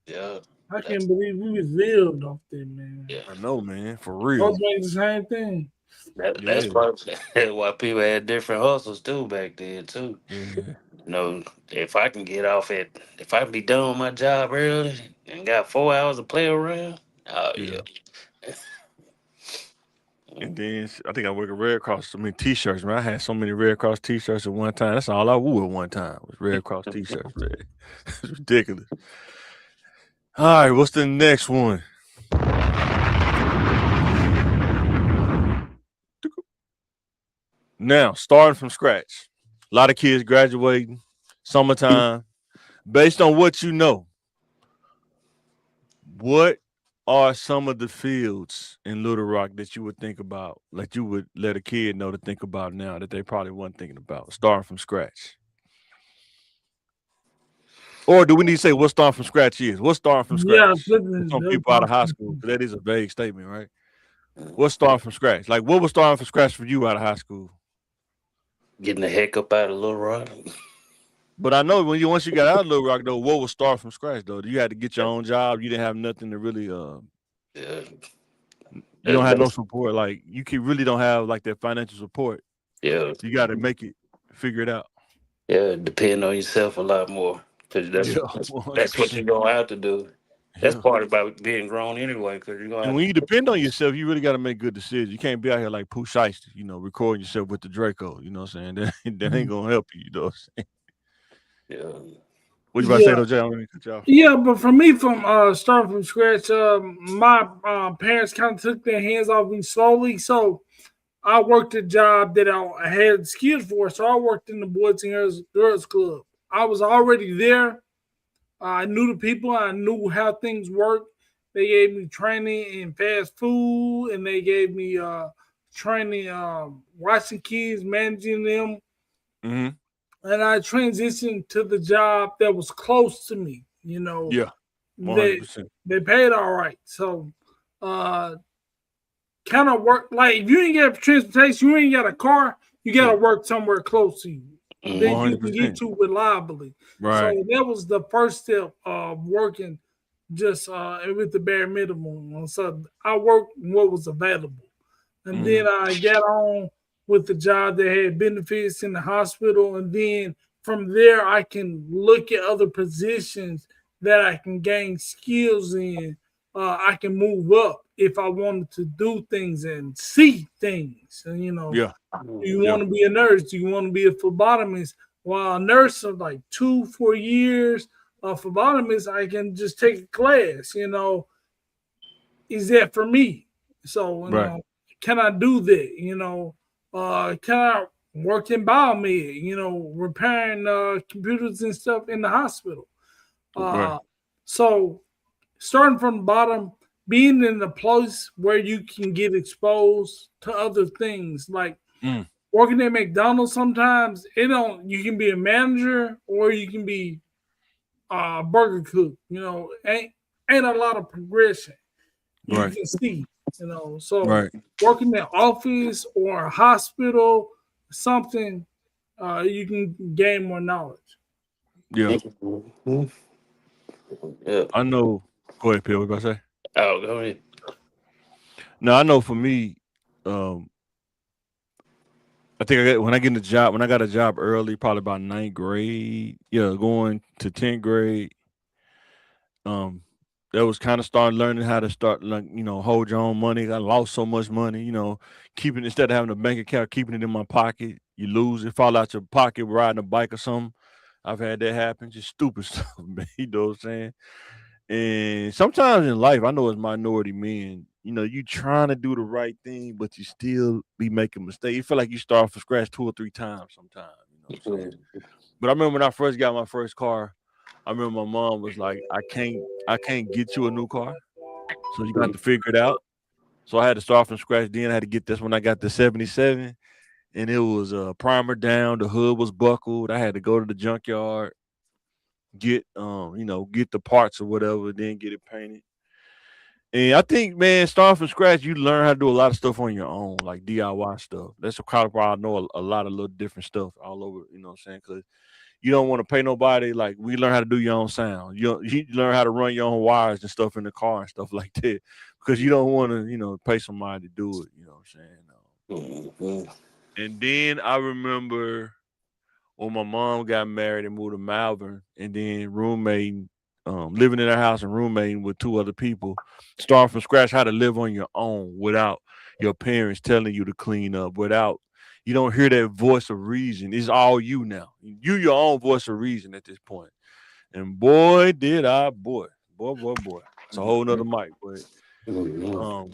Yeah. I can't believe we was lived off there, man. Yeah. I know, man, for real. Both make the same thing. That's probably why people had different hustles too back then too. Yeah. If I can if I can be done with my job early and got 4 hours to play around, oh yeah. And then I think I work at Red Cross. I mean, T-shirts, man. I had so many Red Cross T-shirts at one time. That's all I wore at one time was Red Cross T-shirts, man. It's ridiculous. All right, what's the next one? Now, starting from scratch. A lot of kids graduating, summertime. Based on what you know, what are some of the fields in Little Rock that you would think about, like you would let a kid know to think about now that they probably weren't thinking about, starting from scratch? Or do we need to say what starting from scratch is? What's starting from scratch? Yeah, Some people out of high school, because that is a vague statement, right? What's starting from scratch? Like, what was starting from scratch for you out of high school? Getting the heck up out of Little Rock. But I know once you got out of Little Rock, though, what was start from scratch, though? You had to get your own job. You didn't have nothing to really Yeah. You don't have no support. Like you really don't have like that financial support. Yeah. You got to make it, figure it out. Yeah, depend on yourself a lot more. Because that's what you're going to have to do. That's part about being grown anyway. Because you're going. And when you depend on yourself, you really got to make good decisions. You can't be out here like Pooh Shiesty, recording yourself with the Draco. You know what I'm saying? That ain't gonna help you. You know what I'm saying? Yeah. What you about to say though, Jay? I'm gonna cut you off. Yeah, but for me, from starting from scratch, my parents kind of took their hands off me slowly. So I worked a job that I had skills for. So I worked in the Boys and Girls Club. I was already there. I knew the people. I knew how things worked. They gave me training in fast food, and they gave me training watching kids, managing them. Mm-hmm. And I transitioned to the job that was close to me. Yeah, they 100%. they paid all right. So kind of work like if you ain't got transportation, you ain't got a car, you got to work somewhere close to you that you can get 100%. to reliably. So Right. that was the first step of working just with the bare minimum. So I worked what was available, and Mm-hmm. then I got on with the job that had benefits in the hospital, and then from there I can look at other positions that I can gain skills in. I can move up if I wanted to do things and see things. And Yeah. do you Yeah. want to be a nurse? Do you want to be a phlebotomist? While a nurse of like 2-4 years, a phlebotomist, I can just take a class. Is that for me? So Right. can I do that? Can I work in biomed? Repairing computers and stuff in the hospital. Right. So starting from the bottom, being in a place where you can get exposed to other things, like Mm. working at McDonald's. Sometimes you can be a manager or you can be a burger cook. Ain't a lot of progression you Right. can see. So Right. working in office or a hospital, something you can gain more knowledge. Yeah. Yeah. I know. Go ahead, Phil. What you about to say? Oh, go ahead. No, I know for me, um, I think when I get in the job, when I got a job early, probably about ninth grade, yeah, going to 10th grade, um, that was kind of starting learning how to start, like, hold your own money. I lost so much money, keeping instead of having a bank account, keeping it in my pocket. You lose it, fall out your pocket riding a bike or something. I've had that happen, just stupid stuff, man. You know what I'm saying? And sometimes in life, I know as minority men, you trying to do the right thing, but you still be making mistakes. You feel like you start from scratch 2 or 3 times sometimes, you know what I'm saying? But I remember when I first got my first car, I remember my mom was like, I can't get you a new car. So you got to figure it out. So I had to start from scratch. Then I had to get this when I got the 77. And it was primer down, the hood was buckled. I had to go to the junkyard, get the parts or whatever, then get it painted. And I think, man, starting from scratch, you learn how to do a lot of stuff on your own, like DIY stuff. That's kind of why I know a lot of little different stuff all over, you know what I'm saying? Because you don't want to pay nobody. Like, we learn how to do your own sound. You learn how to run your own wires and stuff in the car and stuff like that. Because you don't want to, pay somebody to do it, you know what I'm saying? And then I remember when my mom got married and moved to Malvern, and then living in her house and roommating with 2 other people, starting from scratch how to live on your own without your parents telling you to clean up, without you don't hear that voice of reason. It's all you now. You your own voice of reason at this point. And boy, did I, boy. It's a whole nother mic, but um,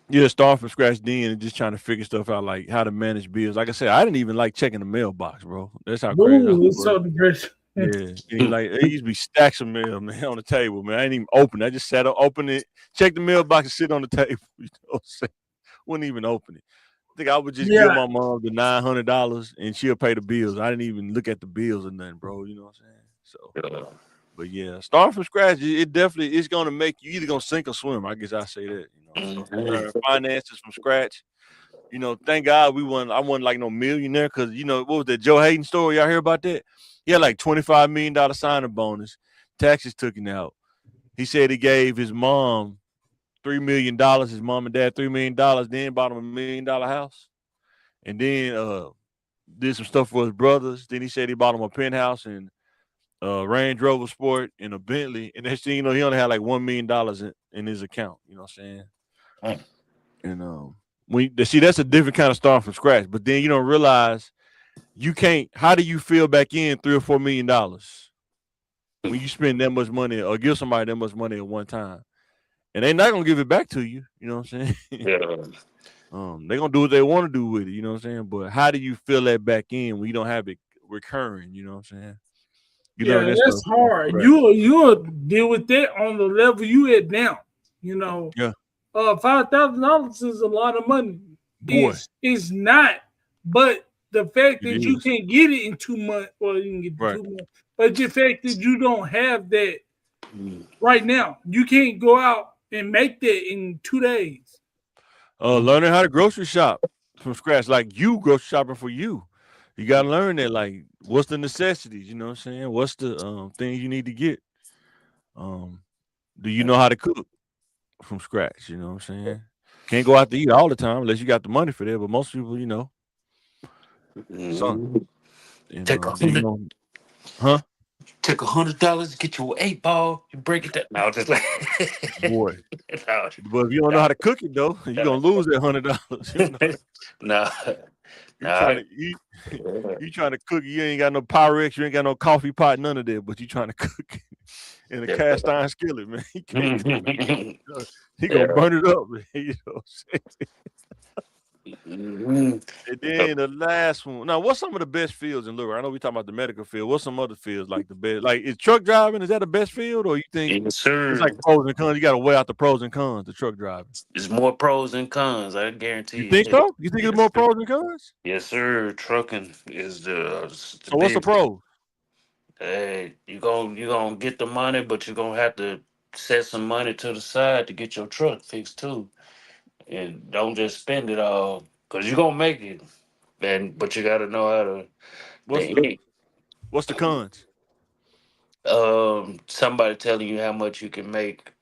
yeah, start from scratch then and just trying to figure stuff out, like how to manage bills. Like I said, I didn't even like checking the mailbox, bro. That's how crazy I Ooh, it's was. so depressing. Yeah, and like it used to be stacks of mail, man, on the table, man. I didn't even open it. I just sat up, open it, check the mailbox, and sit on the table. You know what I'm saying? Wouldn't even open it. I think I would just give Yeah, my mom the $900 and she'll pay the bills. I didn't even look at the bills or nothing, bro. You know what I'm saying? So, but yeah, starting from scratch, it definitely it's gonna make you either gonna sink or swim. I guess I say that. You know, so learn finances from scratch. Thank God I wasn't like no millionaire because what was that Joe Hayden story? Y'all hear about that? He had like $25 million signing bonus. Taxes took him out. He said he gave his mom $3 million, his mom and dad $3 million, then bought him $1 million house. And then did some stuff for his brothers. Then he said he bought him a penthouse and Range Rover Sport and a Bentley. And next thing you know, he only had like $1 million in his account. You know what I'm saying? And that's a different kind of start from scratch. But then you don't realize you can't. How do you feel back in $3 or $4 million? when you spend that much money or give somebody that much money at one time, and they're not gonna give it back to you. You know what I'm saying? Yeah. They're gonna do what they want to do with it. You know what I'm saying? But how do you fill that back in when you don't have it recurring? You know what I'm saying? You learn Yeah, that that's stuff. hard. Right. You'll deal with that on the level you at now. You know, Yeah, $5,000 is a lot of money. boy, It's not, but the fact it that you is. can get it in 2 months, well, you can get it Right. in 2 months, but the fact that you don't have that Mm. right now, you can't go out and make that in 2 days. Learning how to grocery shop from scratch, like you grocery shopping for you. You gotta learn that, like, what's the necessities? You know what I'm saying? What's the things you need to get? Um, do you know how to cook from scratch? You know what I'm saying? Can't go out to eat all the time unless you got the money for that. But most people, some, Mm. Take a then you hundred. know, huh? Take $100, get you an 8 ball, you break it down. No, just like Boy, no, but if you don't know no, how to cook it though, you're no, gonna lose that $100. You know, no, you trying no. to eat, you trying to cook. You ain't got no Pyrex, you ain't got no coffee pot, none of that. But you trying to cook in a Yeah. cast iron skillet, man. You can't do it. He gonna Yeah. burn it up, man. You know what I'm saying? Mhm. And then the last one. Now, what's some of the best fields in Lure? I know we talking about the medical field. What's some other fields like the best? Like, is truck driving, is that the best field, or you think Yes, it's sir. like pros and cons? You got to weigh out the pros and cons. The truck driving. There's more pros than cons. I You guarantee you think that. so? You think it's Yes, more sir. pros than cons? Yes, sir. Trucking is the So what's the big. pros? Hey, you gonna get the money, but you're gonna have to set some money to the side to get your truck fixed too, and don't just spend it all because you're gonna make it. And but you got to know how to. What's the They, what's the cons? somebody telling you how much you can make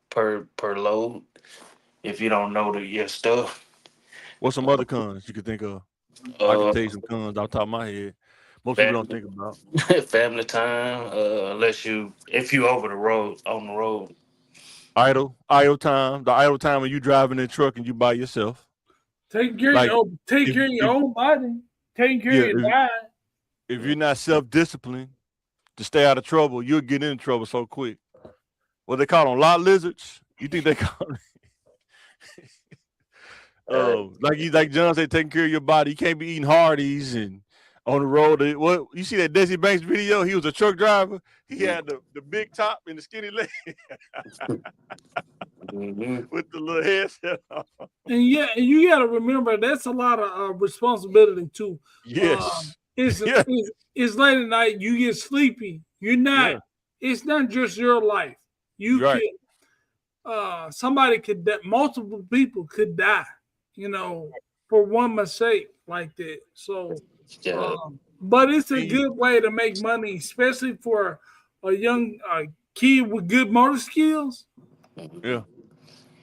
per load if you don't know your stuff. What's some other cons you could think of? I can Uh, tell you some cons off the top of my head. Most people don't family, think about. family time. Unless if you over the road on the road. Idle time, the idle time when you driving in truck and you by yourself. Take care of Like your if own body, taking care yeah, of your mind. if you're not self-disciplined to stay out of trouble, you'll get into trouble so quick. What they call them, lot lizards? You think they call them? Uh, Like John said, taking care of your body. You can't be eating Hardee's and on the road. What you see that Desi Banks video? He was a truck driver. He had the big top and the skinny leg mhm. with the little headset on. And yeah, and you got to remember that's a lot of responsibility too. Yes. It's, Yeah. it's late at night. You get sleepy. You're not. Yeah. It's not just your life. You Right. could. Somebody could. Multiple people could die. For one mistake like that. So, Yeah, but it's a And you, good way to make money, especially for a young kid with good motor skills. yeah.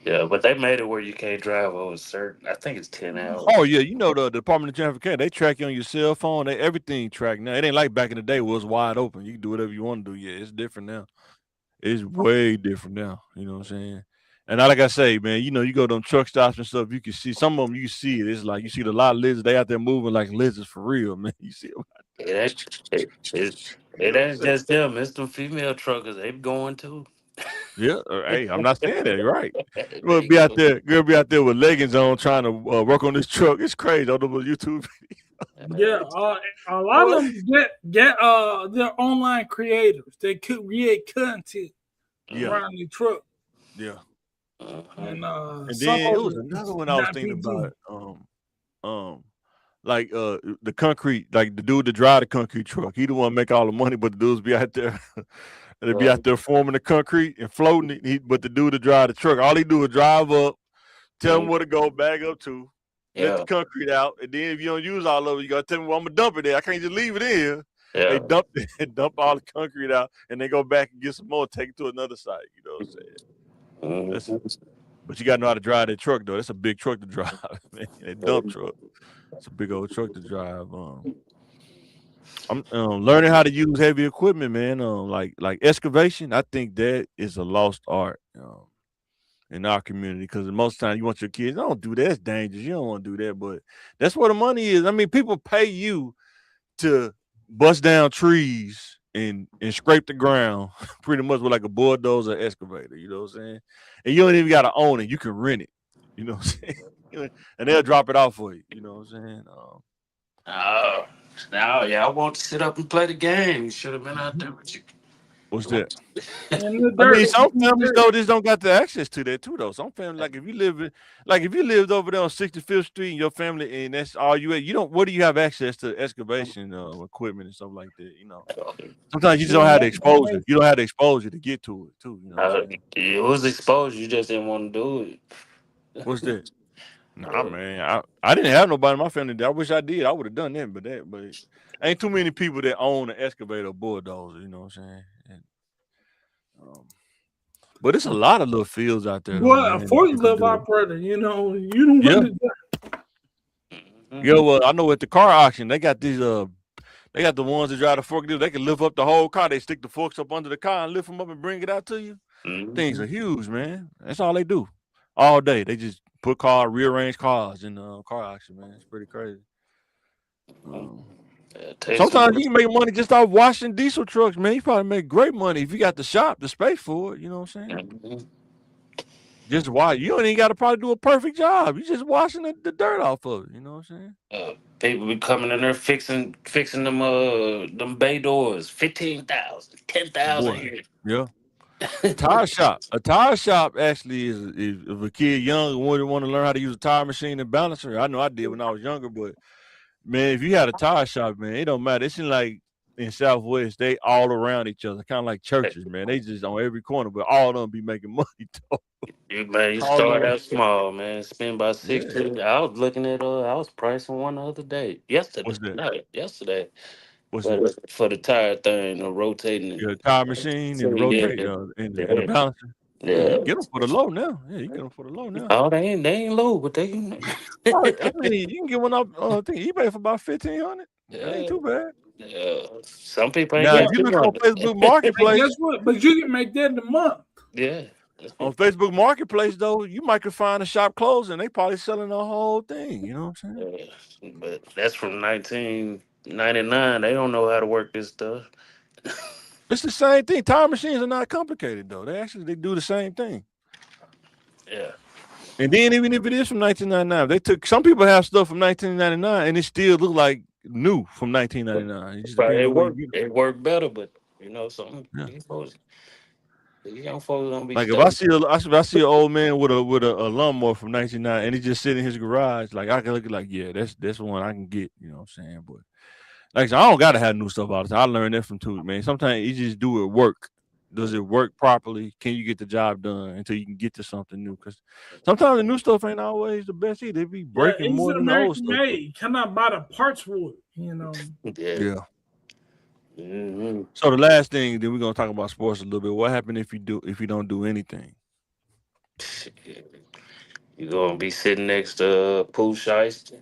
yeah, but they made it where you can't drive over certain. I think it's 10 hours. Oh yeah, you know the Department of Transportation, they track you on your cell phone. They everything tracked now. It ain't like back in the day where it was wide open. You can do whatever you want to do. Yeah, it's different now. It's way different now. You know what I'm saying? And like I say, man, you go to them truck stops and stuff. You can see some of them. You see it. It's like you see the lot of lizards. They out there moving like lizards for real, man. You see them. It ain't, You it know what I'm ain't saying? just them. It's them female truckers. They going too. Yeah. Hey, I'm not saying that. You're right. Girl They be out go. there. Girl be out there with leggings on, trying to work on this truck. It's crazy. On the YouTube. Yeah, a lot of Boy. them they're online creators. They could create content Yeah. Mhm, around the truck, Yeah. and And some then it of was it another one I was not thinking PG. about. Like the concrete, like the dude that drive the concrete truck. He the one make all the money, but the dudes be out there. They be out there forming the concrete and floating it. But the dude that drive the truck, all he do is drive up, tell him mhm. where to go, bag up to, let the Yeah, concrete out, and then if you don't use all of it, you gotta tell me where I'm gonna dump it there. I can't just leave it in here. They yeah. dump it, dump all the concrete out, and they go back and get some more, take it to another site. You know what I'm saying? That's Mhm. but you gotta know how to drive that truck though. That's a big truck to drive, man. That dump truck. It's a big old truck to drive. I'm learning how to use heavy equipment, man. Like excavation. I think that is a lost art in our community because most of the time you want your kids, don't do that. It's dangerous. You don't want to do that, but that's where the money is. I mean, people pay you to bust down trees and scrape the ground pretty much with like a bulldozer excavator. You know what I'm saying? And you don't even got to own it. You can rent it. You know what I'm saying? And they'll drop it off for you. You know what I'm saying? Now, yeah, I want to sit up and play the game. You should have been out there with you. What's that? In the I dirt. mean, some In the families dirt. though just don't got the access to that too though. Some families, like if you lived over there on 65th Street and your family and that's all you had, you don't. What do you have access to excavation equipment and stuff like that? You know, sometimes you just don't have the exposure. You don't have the exposure to get to it too. You know what I'm saying? It was exposed. You just didn't want to do it. What's that? Nah, man, I didn't have nobody in my family. I wish I did. I would have done that, but ain't too many people that own an excavator or bulldozer. You know what I'm saying? And, but it's a lot of little fields out there. Boy, Though, a man, forklift operator, you know, you don't Yeah. want to. Yeah, well, I know at the car auction they got these they got the ones that drive the forklift. They can lift up the whole car. They stick the forks up under the car and lift them up and bring it out to you. Things are huge, man. That's all they do all day. They just put rearrange cars in the car auction, man. It's pretty crazy. Sometimes you can make money just off washing diesel trucks, man. You probably make great money if you got the shop, the space for it. You know what I'm saying? Just wash. You don't even got to probably do a perfect job. You just washing the dirt off of it. You know what I'm saying? People be coming in there fixing them bay doors. 15,000, 10,000 here. Yeah. A tire shop actually is if a kid young and want to learn how to use a tire machine and balancer. I know I did when I was younger, but man, if you had a tire shop, man, it don't matter. It's like in Southwest, they all around each other, kind of like churches, man. They just on every corner, but all of them be making money. You start out small, man. Spend about 16. Yeah. I was looking at I was pricing one the other day. Yesterday. What's that? No, yesterday. What's that? For the tire thing, rotating it. Yeah, tire machine and the rotator and the balancer. Yeah, you get them for the low now. Yeah, you get them for the low now. Oh, they ain't low, but they can. I mean, you can get one up. I think eBay for about $1,500. Yeah. That ain't too bad. Yeah, some people ain't. Now, if you look on Facebook Marketplace, Guess what? But you can make that in a month. Yeah. On Facebook Marketplace, though, you might could find a shop closing. They probably selling the whole thing. You know what I'm saying? Yeah, but that's from 1999. They don't know how to work this stuff. It's the same thing. Tire machines are not complicated, though. They do the same thing. Yeah. And then even if it is from 1999, some people have stuff from 1999 and it still look like new from 1999. It worked better, but you know something. Yeah. The young folks don't be like if I see an old man with a lawnmower from 1999 and he just sitting in his garage, like I can look at like, yeah, that's one I can get. You know what I'm saying? But like I said, I don't gotta have new stuff all the time. I learned that from too, man. Sometimes you just do it work. Does it work properly? Can you get the job done until you can get to something new? Because sometimes the new stuff ain't always the best either. They be breaking more than the old stuff. You cannot buy the parts for it, you know. Yeah. Mm-hmm. So the last thing, then we're gonna talk about sports a little bit. What happened if you don't do anything? You're gonna be sitting next to Pooh Shiesty.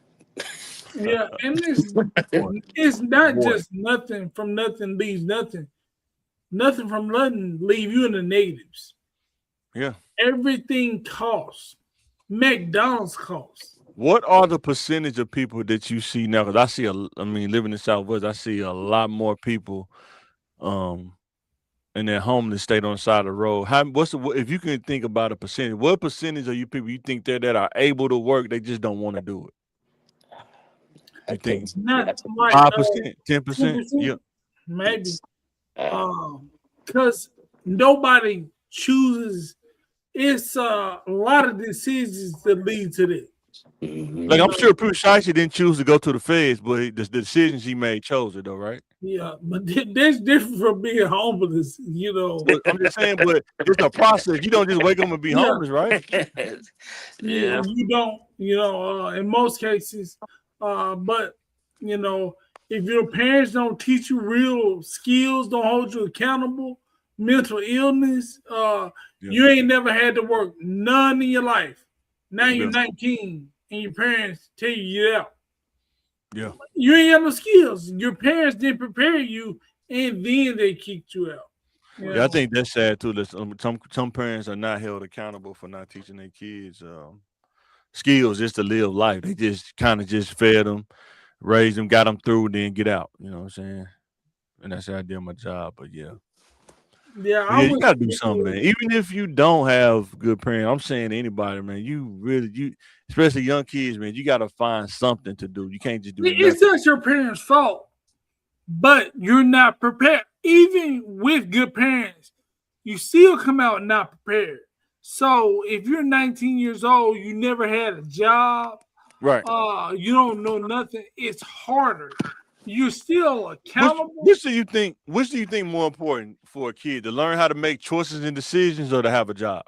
Yeah, and it's not just nothing from nothing leaves nothing. Nothing from nothing leave you in the negatives. Yeah. Everything costs. McDonald's costs. What are the percentage of people that you see now? Because living in Southwest, I see a lot more people in their homeless state on the side of the road. If you can think about a percentage, what percentage of you people you think that are able to work, they just don't want to do it? You think it's not 5%, 10%? Yeah. Maybe. Because nobody chooses. It's a lot of decisions that lead to that. Like I'm sure Pooh Shiesty didn't choose to go to the feds, but the decisions he made chose it though, right? Yeah, but that's different from being homeless, you know. But I'm just saying, but it's a process. You don't just wake up and be homeless, right? Yeah, you don't. You know, in most cases, but you know, if your parents don't teach you real skills, don't hold you accountable, mental illness, you ain't never had to work none in your life. Now you're 19 and your parents tell you you're out. Yeah. You ain't have no skills. Your parents didn't prepare you and then they kicked you out. You know? I think that's sad too. That some parents are not held accountable for not teaching their kids skills just to live life. They just kind of just fed them, raised them, got them through, then get out. You know what I'm saying? and I said I did my job. But yeah, I you would. gotta do something, man. Even if you don't have good parents, I'm saying to anybody, man, you especially young kids, man, you gotta find something to do. You can't just do It's nothing. not your parents' fault, but you're not prepared. Even with good parents, you still come out not prepared. So if you're 19 years old, you never had a job, Right. you don't know nothing, it's harder. You're still accountable. Which do you think? Which do you think more important for a kid to learn how to make choices and decisions, or to have a job?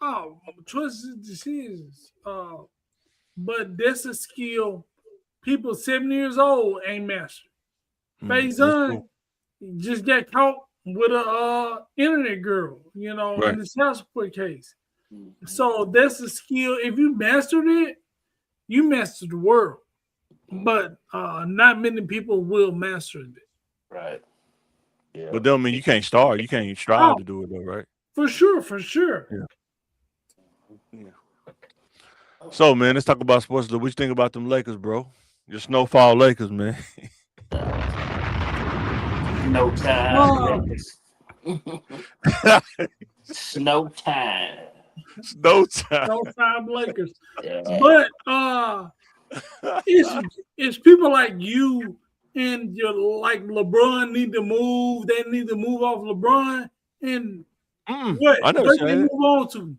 Oh, choices and decisions. But that's a skill people 70 years old ain't mastered. That's true. Faison just got caught with a internet girl, in Right. the child support case. So that's a skill. If you mastered it, you mastered the world. But not many people will master it. Right. Yeah. But don't mean you can't start. You can't strive to do it though, right? For sure, for sure. Yeah. So man, let's talk about sports. What you think about them Lakers, bro? Your snowfall Lakers, man. No time. Lakers. Snow time. Snow time. No time Lakers. Yeah. But it's people like you and your like LeBron need to move. They need to move off LeBron. And what I never they said can it. move on to.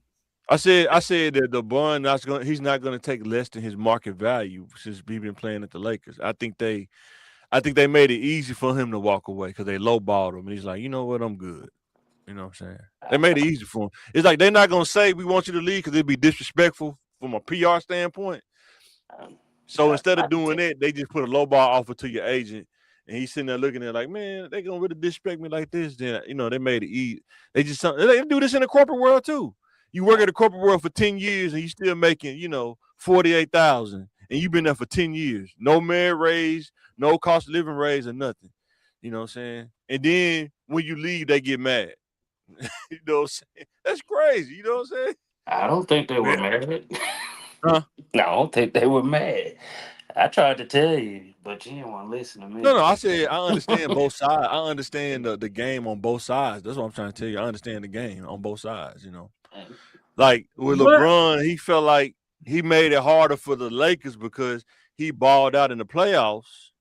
I said that LeBron he's not gonna take less than his market value since he's been playing at the Lakers. I think they made it easy for him to walk away because they lowballed him, and he's like, you know what, I'm good. You know what I'm saying? They made it easy for him. It's like they're not gonna say we want you to leave because it'd be disrespectful from a PR standpoint. So instead of doing that, they just put a lowball offer to your agent, and he's sitting there looking at it like, man, they gonna really disrespect me like this. Then they made it easy. They do this in the corporate world too. You work at the corporate world for 10 years and you still making, 48,000, and you've been there for 10 years. No merit raise, no cost of living raise, or nothing. You know what I'm saying? And then when you leave, they get mad. You know what I'm saying? That's crazy. You know what I'm saying? I don't think they were mad. Huh? No, I don't think they were mad. I tried to tell you, but you didn't want to listen to me. No, I said I understand both sides. I understand the game on both sides. That's what I'm trying to tell you. I understand the game on both sides, Like with LeBron, he felt like he made it harder for the Lakers because he balled out in the playoffs.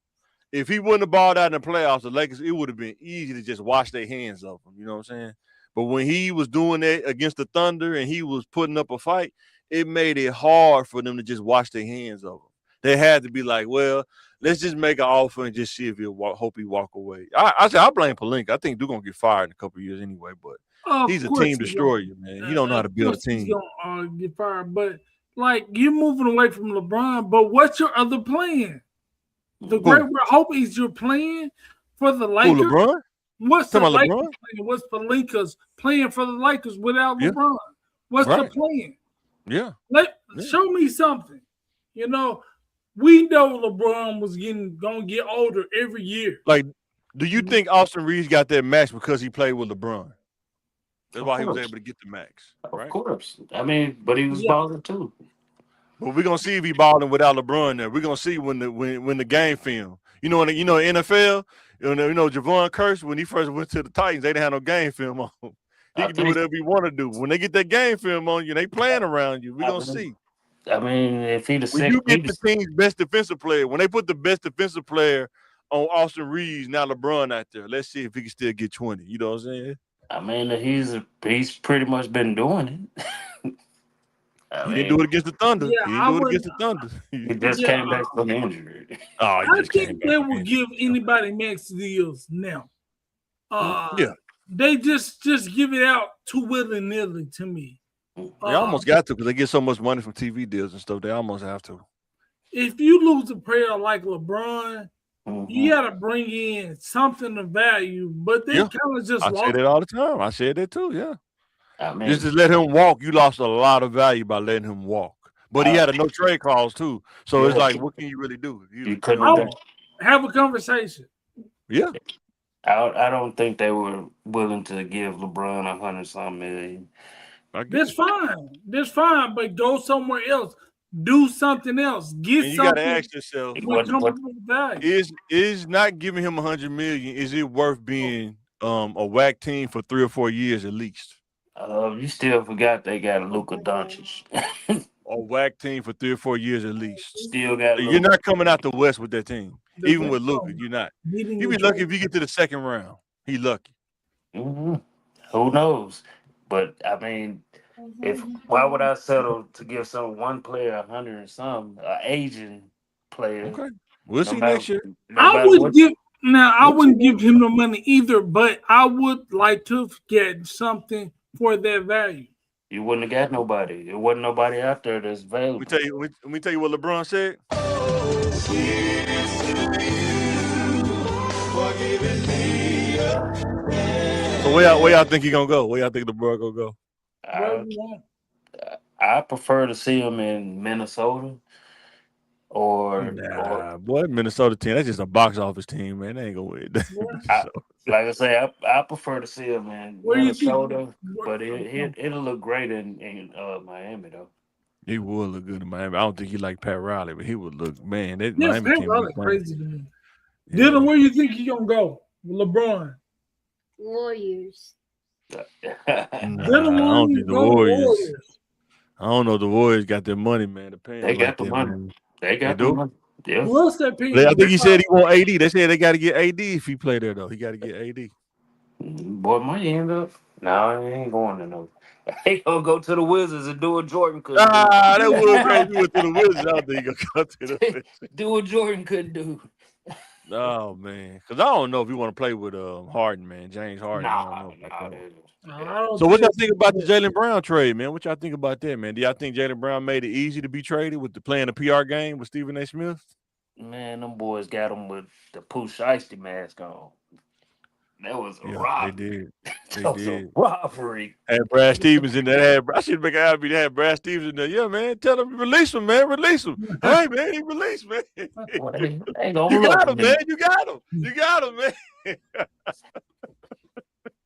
If he wouldn't have balled out in the playoffs, the Lakers, it would have been easy to just wash their hands of him. You know what I'm saying? But when he was doing that against the Thunder and he was putting up a fight, it made it hard for them to just wash their hands of him. They had to be like, well, let's just make an offer and just see if hope he walk away. I said I blame Pelinka. I think Duke's gonna get fired in a couple of years anyway, but he's a team destroyer, man. He don't know how to build a team. He's gonna get fired, but like you're moving away from LeBron. But what's your other plan? The great hope is your plan for the Lakers. Who, LeBron? What's the Lakers plan? What's Pelinka's plan for the Lakers without LeBron? What's the plan? Yeah. Show me something. We know LeBron was gonna get older every year. Like, do you think Austin Reeves got that max because he played with LeBron? That's why he was able to get the max. Right? Of course. I mean, but he was balling too. But we're gonna see if he balling without LeBron there. We're gonna see when the game film. NFL, Javon Curse, when he first went to the Titans, they didn't have no game film on. He can do whatever he want to do. When they get that game film on you, they playing around you. We're gonna see. I mean, if he when you get the team's best defensive player, when they put the best defensive player on Austin Reeves, now LeBron out there, let's see if he can still get 20. You know what I'm saying? I mean, he's pretty much been doing it. He didn't do it against the Thunder. Yeah, he didn't do it against the Thunder. He just came back from injury. I think they will give anybody max deals now. They just give it out too willy-nilly to me. They almost got to because they get so much money from TV deals and stuff. They almost have to. If you lose a player like LeBron, you got to bring in something of value. But they kind of just I say that all the time. I said that too, yeah. I mean, just to let him walk, you lost a lot of value by letting him walk. But he had a no trade clause too. So it's like, what can you really do? You couldn't have a conversation. Yeah. I don't think they were willing to give LeBron $100-some million. That's fine. But go somewhere else. do something else. Get And you got to something ask yourself, with comparable value. is not giving him $100 million? Is it worth being a whack team for 3 or 4 years at least? You still forgot they got Luka Doncic. A whack team for 3 or 4 years at least. Still got You're Luka. not coming out the West with that team, even with Luka. Luka. You're not. Beating You be the lucky if you get to the second round. He lucky. Who knows? But I mean, why would I settle to give one player 100 and some, an Asian player? Okay, we'll No see matter, next year. no I matter would what, give now. I wouldn't give him the money either, but I would like to get something for that value. you wouldn't have got nobody. There wasn't nobody out there that's available. Let me tell you what LeBron said. So where y'all think he gonna go? Where y'all think LeBron gonna go? I prefer to see him in Minnesota or Boy, Minnesota team, that's just a box office team, man. They ain't gonna win. like I say, I prefer to see him in Where you Minnesota, but it'll look great in Miami though. He would look good in Miami. I don't think he like Pat Riley, but he would look, man. That Yes, Miami Pat team Riley be playing. crazy to me. Yeah. Dylan, where you think he gonna go? LeBron. Warriors. I don't think the Warriors. I don't know. The Warriors got their money, man. They got the money. Man. They got They the do? money. Yeah. Who else that pick? I think he said he want AD. They said they got to get AD if he play there, though. He got to get AD. Boy, might end up. No, he ain't going to no. He gonna go to the Wizards and do what Jordan couldn't do. That would crazy. Do it to the Wizards. I don't think he gonna go to the Wizards. Do what Jordan couldn't do. Oh man, because I don't know if you want to play with Harden, man. James Harden. I don't know. So what y'all think about the Jaylen Brown trade, man? What y'all think about that, man? Do y'all think Jaylen Brown made it easy to be traded with playing the PR game with Stephen A. Smith? Man, them boys got him with the Pooh Shiesty mask on. That was a robbery. They did. That was a robbery. Had Brad Stevens in there. I should make an to have Brad Stevens in there. Yeah, man. Tell him release him, man. Release him. Hey, man, he released, man. Well, you got him, man. You got him. You got him, man.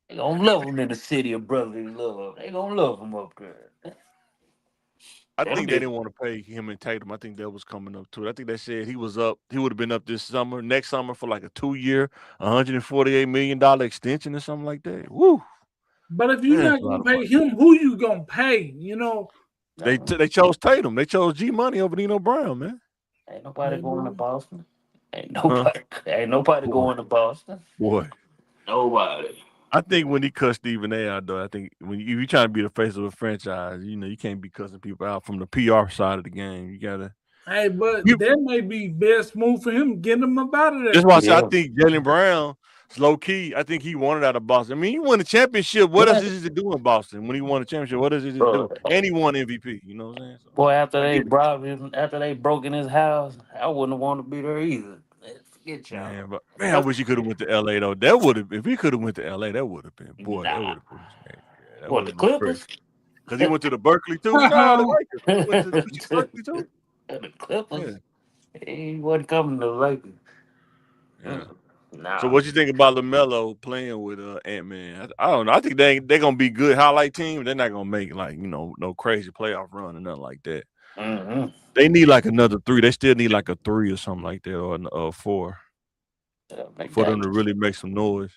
They gonna love him in the city of brotherly love. They gonna love him up there. I think they didn't want to pay him and Tatum. I think that was coming up too. I think they said he was up. He would have been up next summer for like a 2-year, $148 million extension or something like that. Woo! But if you're not gonna pay him, who you gonna pay? You know, they chose Tatum. They chose G Money over Nino Brown, man. Ain't nobody going to Boston. Ain't nobody going to Boston. Boy, nobody. I think when he cut Stephen A. out, though, I think when you're trying to be the face of a franchise, you can't be cussing people out from the PR side of the game. You gotta. Hey, but that may be best move for him, getting him up out of there. That's why I think Jaylen Brown, low key, I think he wanted out of Boston. I mean, he won a championship. What else is he do in Boston? When he won a championship, what else is he do? And he won MVP. You know what I'm saying? So, boy, after they broke in his house, I wouldn't want to be there either. Forget y'all. Man, I wish he could have went to LA though. That would have, if he could have went to LA, that would have been, boy. That would have been. What, the Clippers? Because he went to the Berkeley too. No, the Lakers. He went to the Berkeley too. The Clippers. Yeah. He wasn't coming to the Lakers. Yeah. Nah. So what you think about LaMelo playing with Ant-Man? I don't know. I think they're gonna be good highlight team. They're not gonna make no crazy playoff run or nothing like that. Mm-hmm. They need like another 3. They still need like a 3 or something like that, or a 4 for them to really make some noise.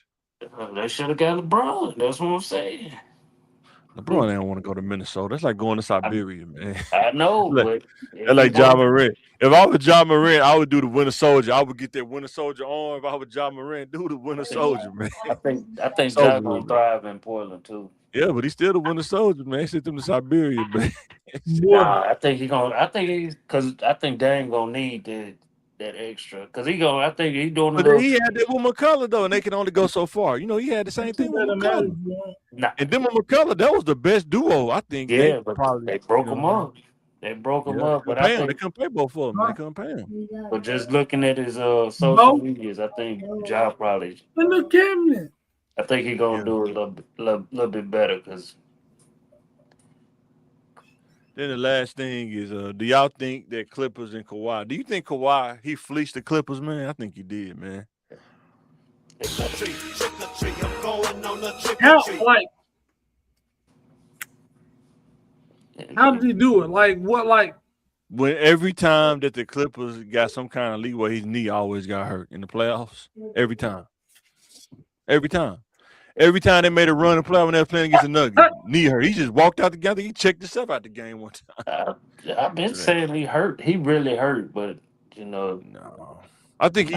They should have got LeBron. That's what I'm saying. LeBron don't want to go to Minnesota. It's like going to Siberia, man. I know, but that's like Ja Morant. If I was Ja Morant, I would do the Winter Soldier. I would get that Winter Soldier on. If I was Ja Morant, do the Winter Soldier, man. I think Ja gonna thrive in Portland too. Yeah, but he's still the Winter Soldier, man. He sent them to Siberia, man. Nah, I think Dame gonna need that extra because I think he's doing. But he had that with McCullough though, and they can only go so far. He had the same thing with McCullough. Nah. And then with McCullough, that was the best duo, I think. Yeah, but they broke them up. They broke them up, but I think they couldn't pay both of them. They couldn't pay him. But just looking at his social medias, I think Ja probably in the cabinet. I think he's gonna do a little bit better because. Then the last thing is, do y'all think that Clippers and Kawhi? Do you think Kawhi he fleeced the Clippers, man? I think he did, man. How did he do it? Like what? Like when every time that the Clippers got some kind of leeway, his knee always got hurt in the playoffs. Every time. Every time they made a run in the playoff when they were playing against the Nuggets, knee hurt. He just walked out together. He checked himself out the game one time. I've been saying he hurt. He really hurt, but no. I think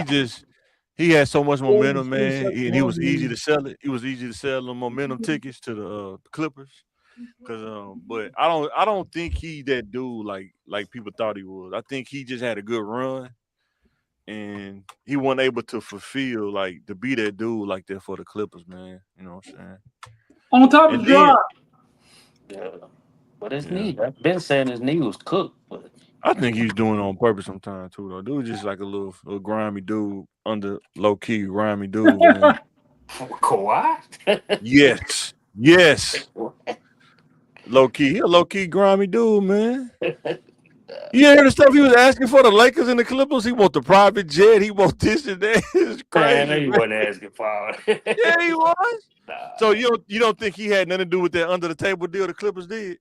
he had so much momentum, man. And he was easy to sell it. It was easy to sell the momentum tickets to the Clippers. But I don't think he that dude like people thought he was. I think he just had a good run, and he wasn't able to fulfill to be that dude like that for the Clippers, man. You know what I'm saying? On top of the drive. Yeah. But his knee, I've been saying his knee was cooked, but I think he's doing it on purpose sometimes too, though. Dude just like a little grimy dude, low key grimy dude, man. Kawhi? Yes. Low key. He a low key grimy dude, man. You hear the stuff he was asking for the Lakers and the Clippers? He want the private jet. He want this and that. It's crazy. Man, he wasn't asking for it. Yeah, he was. Nah. So you don't think he had nothing to do with that under the table deal the Clippers did?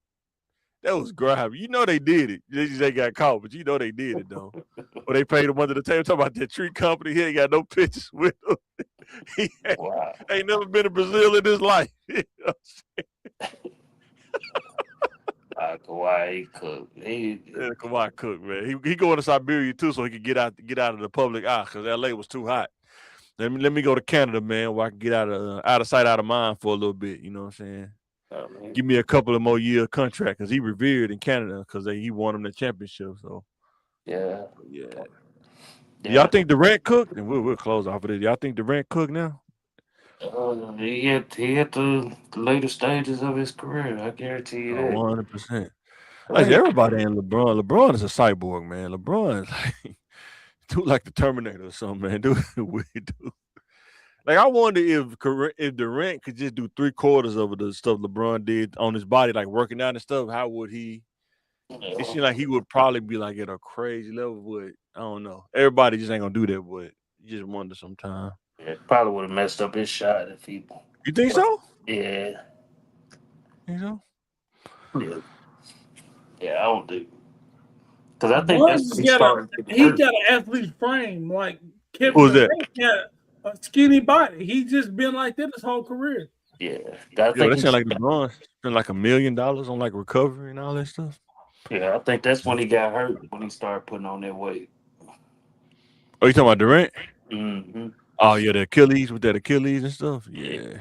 That was grimy. You know they did it. They got caught, but you know they did it though. Or they paid him under the table. Talking about that tree company. He ain't got no pictures with him. He ain't never been to Brazil in his life. You know what I'm saying? Kawhi cooked. Kawhi cooked, man. He going to Siberia too, so he could get out of the public eye because LA was too hot. Let me go to Canada, man, where I can get out of sight, out of mind for a little bit. You know what I'm saying? Oh, give me a couple of more year contract because he revered in Canada because he won him the championship. So yeah. Y'all think Durant cooked? And we'll close off of this. Y'all think Durant cooked now? He hit the later stages of his career. I guarantee you that. 100%. Like everybody in LeBron. LeBron is a cyborg, man. LeBron is like the Terminator or something, man. Dude, weird dude. Like I wonder if Durant could just do 3/4 of the stuff LeBron did on his body, like working out and stuff. How would he? It seems like he would probably be like at a crazy level, but I don't know. Everybody just ain't gonna do that, but you just wonder sometimes. Yeah, probably would have messed up his shot if he. You think so? Yeah. Think so? Yeah, I don't think. Because I think he got an athlete frame like Kevin. Who's that? Got a skinny body. He's just been like that his whole career. Yeah, that sound like LeBron spent like $1 million on like recovery and all that stuff. Yeah, I think that's when he got hurt, when he started putting on that weight. Oh, you talking about Durant? Mm-hmm. Oh yeah, the Achilles with that Achilles and stuff. Yeah.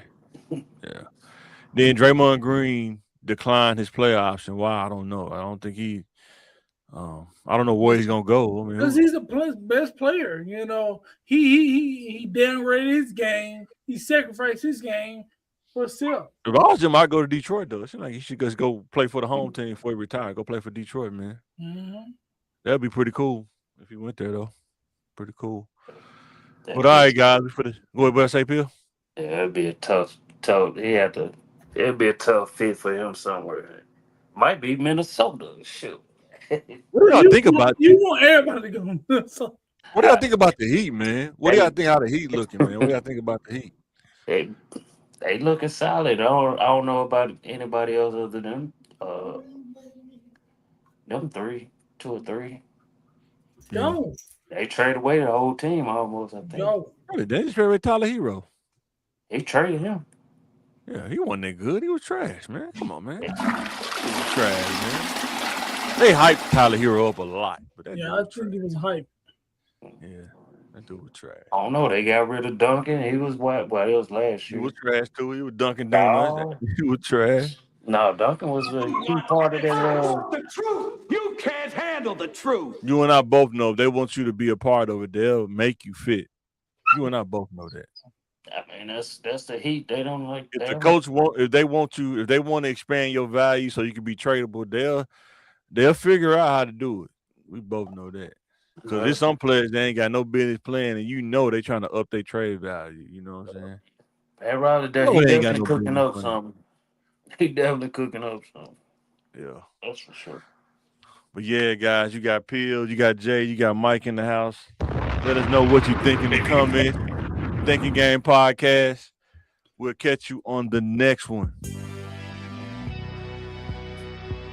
Then Draymond Green declined his player option. Why? I don't know. I don't think he. I don't know where he's gonna go. Because he's the best player. You know, he downgraded his game. He sacrificed his game for himself. If I was him, I'd go to Detroit though. It seems like he should just go play for the home team before he retired. Go play for Detroit, man. Mm-hmm. That'd be pretty cool if he went there though. Pretty cool. But all right, guys, go ahead, say, Bill. Yeah, it'd be a tough. It'd be a tough fit for him somewhere. Might be Minnesota. Shoot. What do y'all think about you want everybody to go to Minnesota? What do y'all think about the Heat, man? What do y'all think how the Heat looking, man? What do y'all think about the Heat? They looking solid. I don't know about anybody else other than them three, 2 or 3. Go. They traded away the whole team almost, I think. Go. Really, they just traded away Tyler Hero. He traded him. Yeah, he wasn't that good. He was trash, man. Come on, man. He was trash, man. They hyped Tyler Hero up a lot. But I think he was hyped. Yeah, that dude was trash. I don't know. They got rid of Duncan. He was what? Well, it was last year. He was trash, too. He was Dunkin' Donuts. He was trash. No, Duncan was a key part of that. The truth. You can't handle the truth. You and I both know if they want you to be a part of it, they'll make you fit. You and I both know that. I mean, that's the Heat. They don't like. If the coach if they want to expand your value so you can be tradable, they'll figure out how to do it. We both know that. Because there's some players they ain't got no business playing, and you know they trying to up their trade value. You know what I'm saying? Pat Riley, he definitely cooking up something. He definitely cooking up something. Yeah, that's for sure. But yeah, guys, you got Pills, you got Jay, you got Mike in the house. Let us know what you think in the comments. Thinking Game Podcast. We'll catch you on the next one.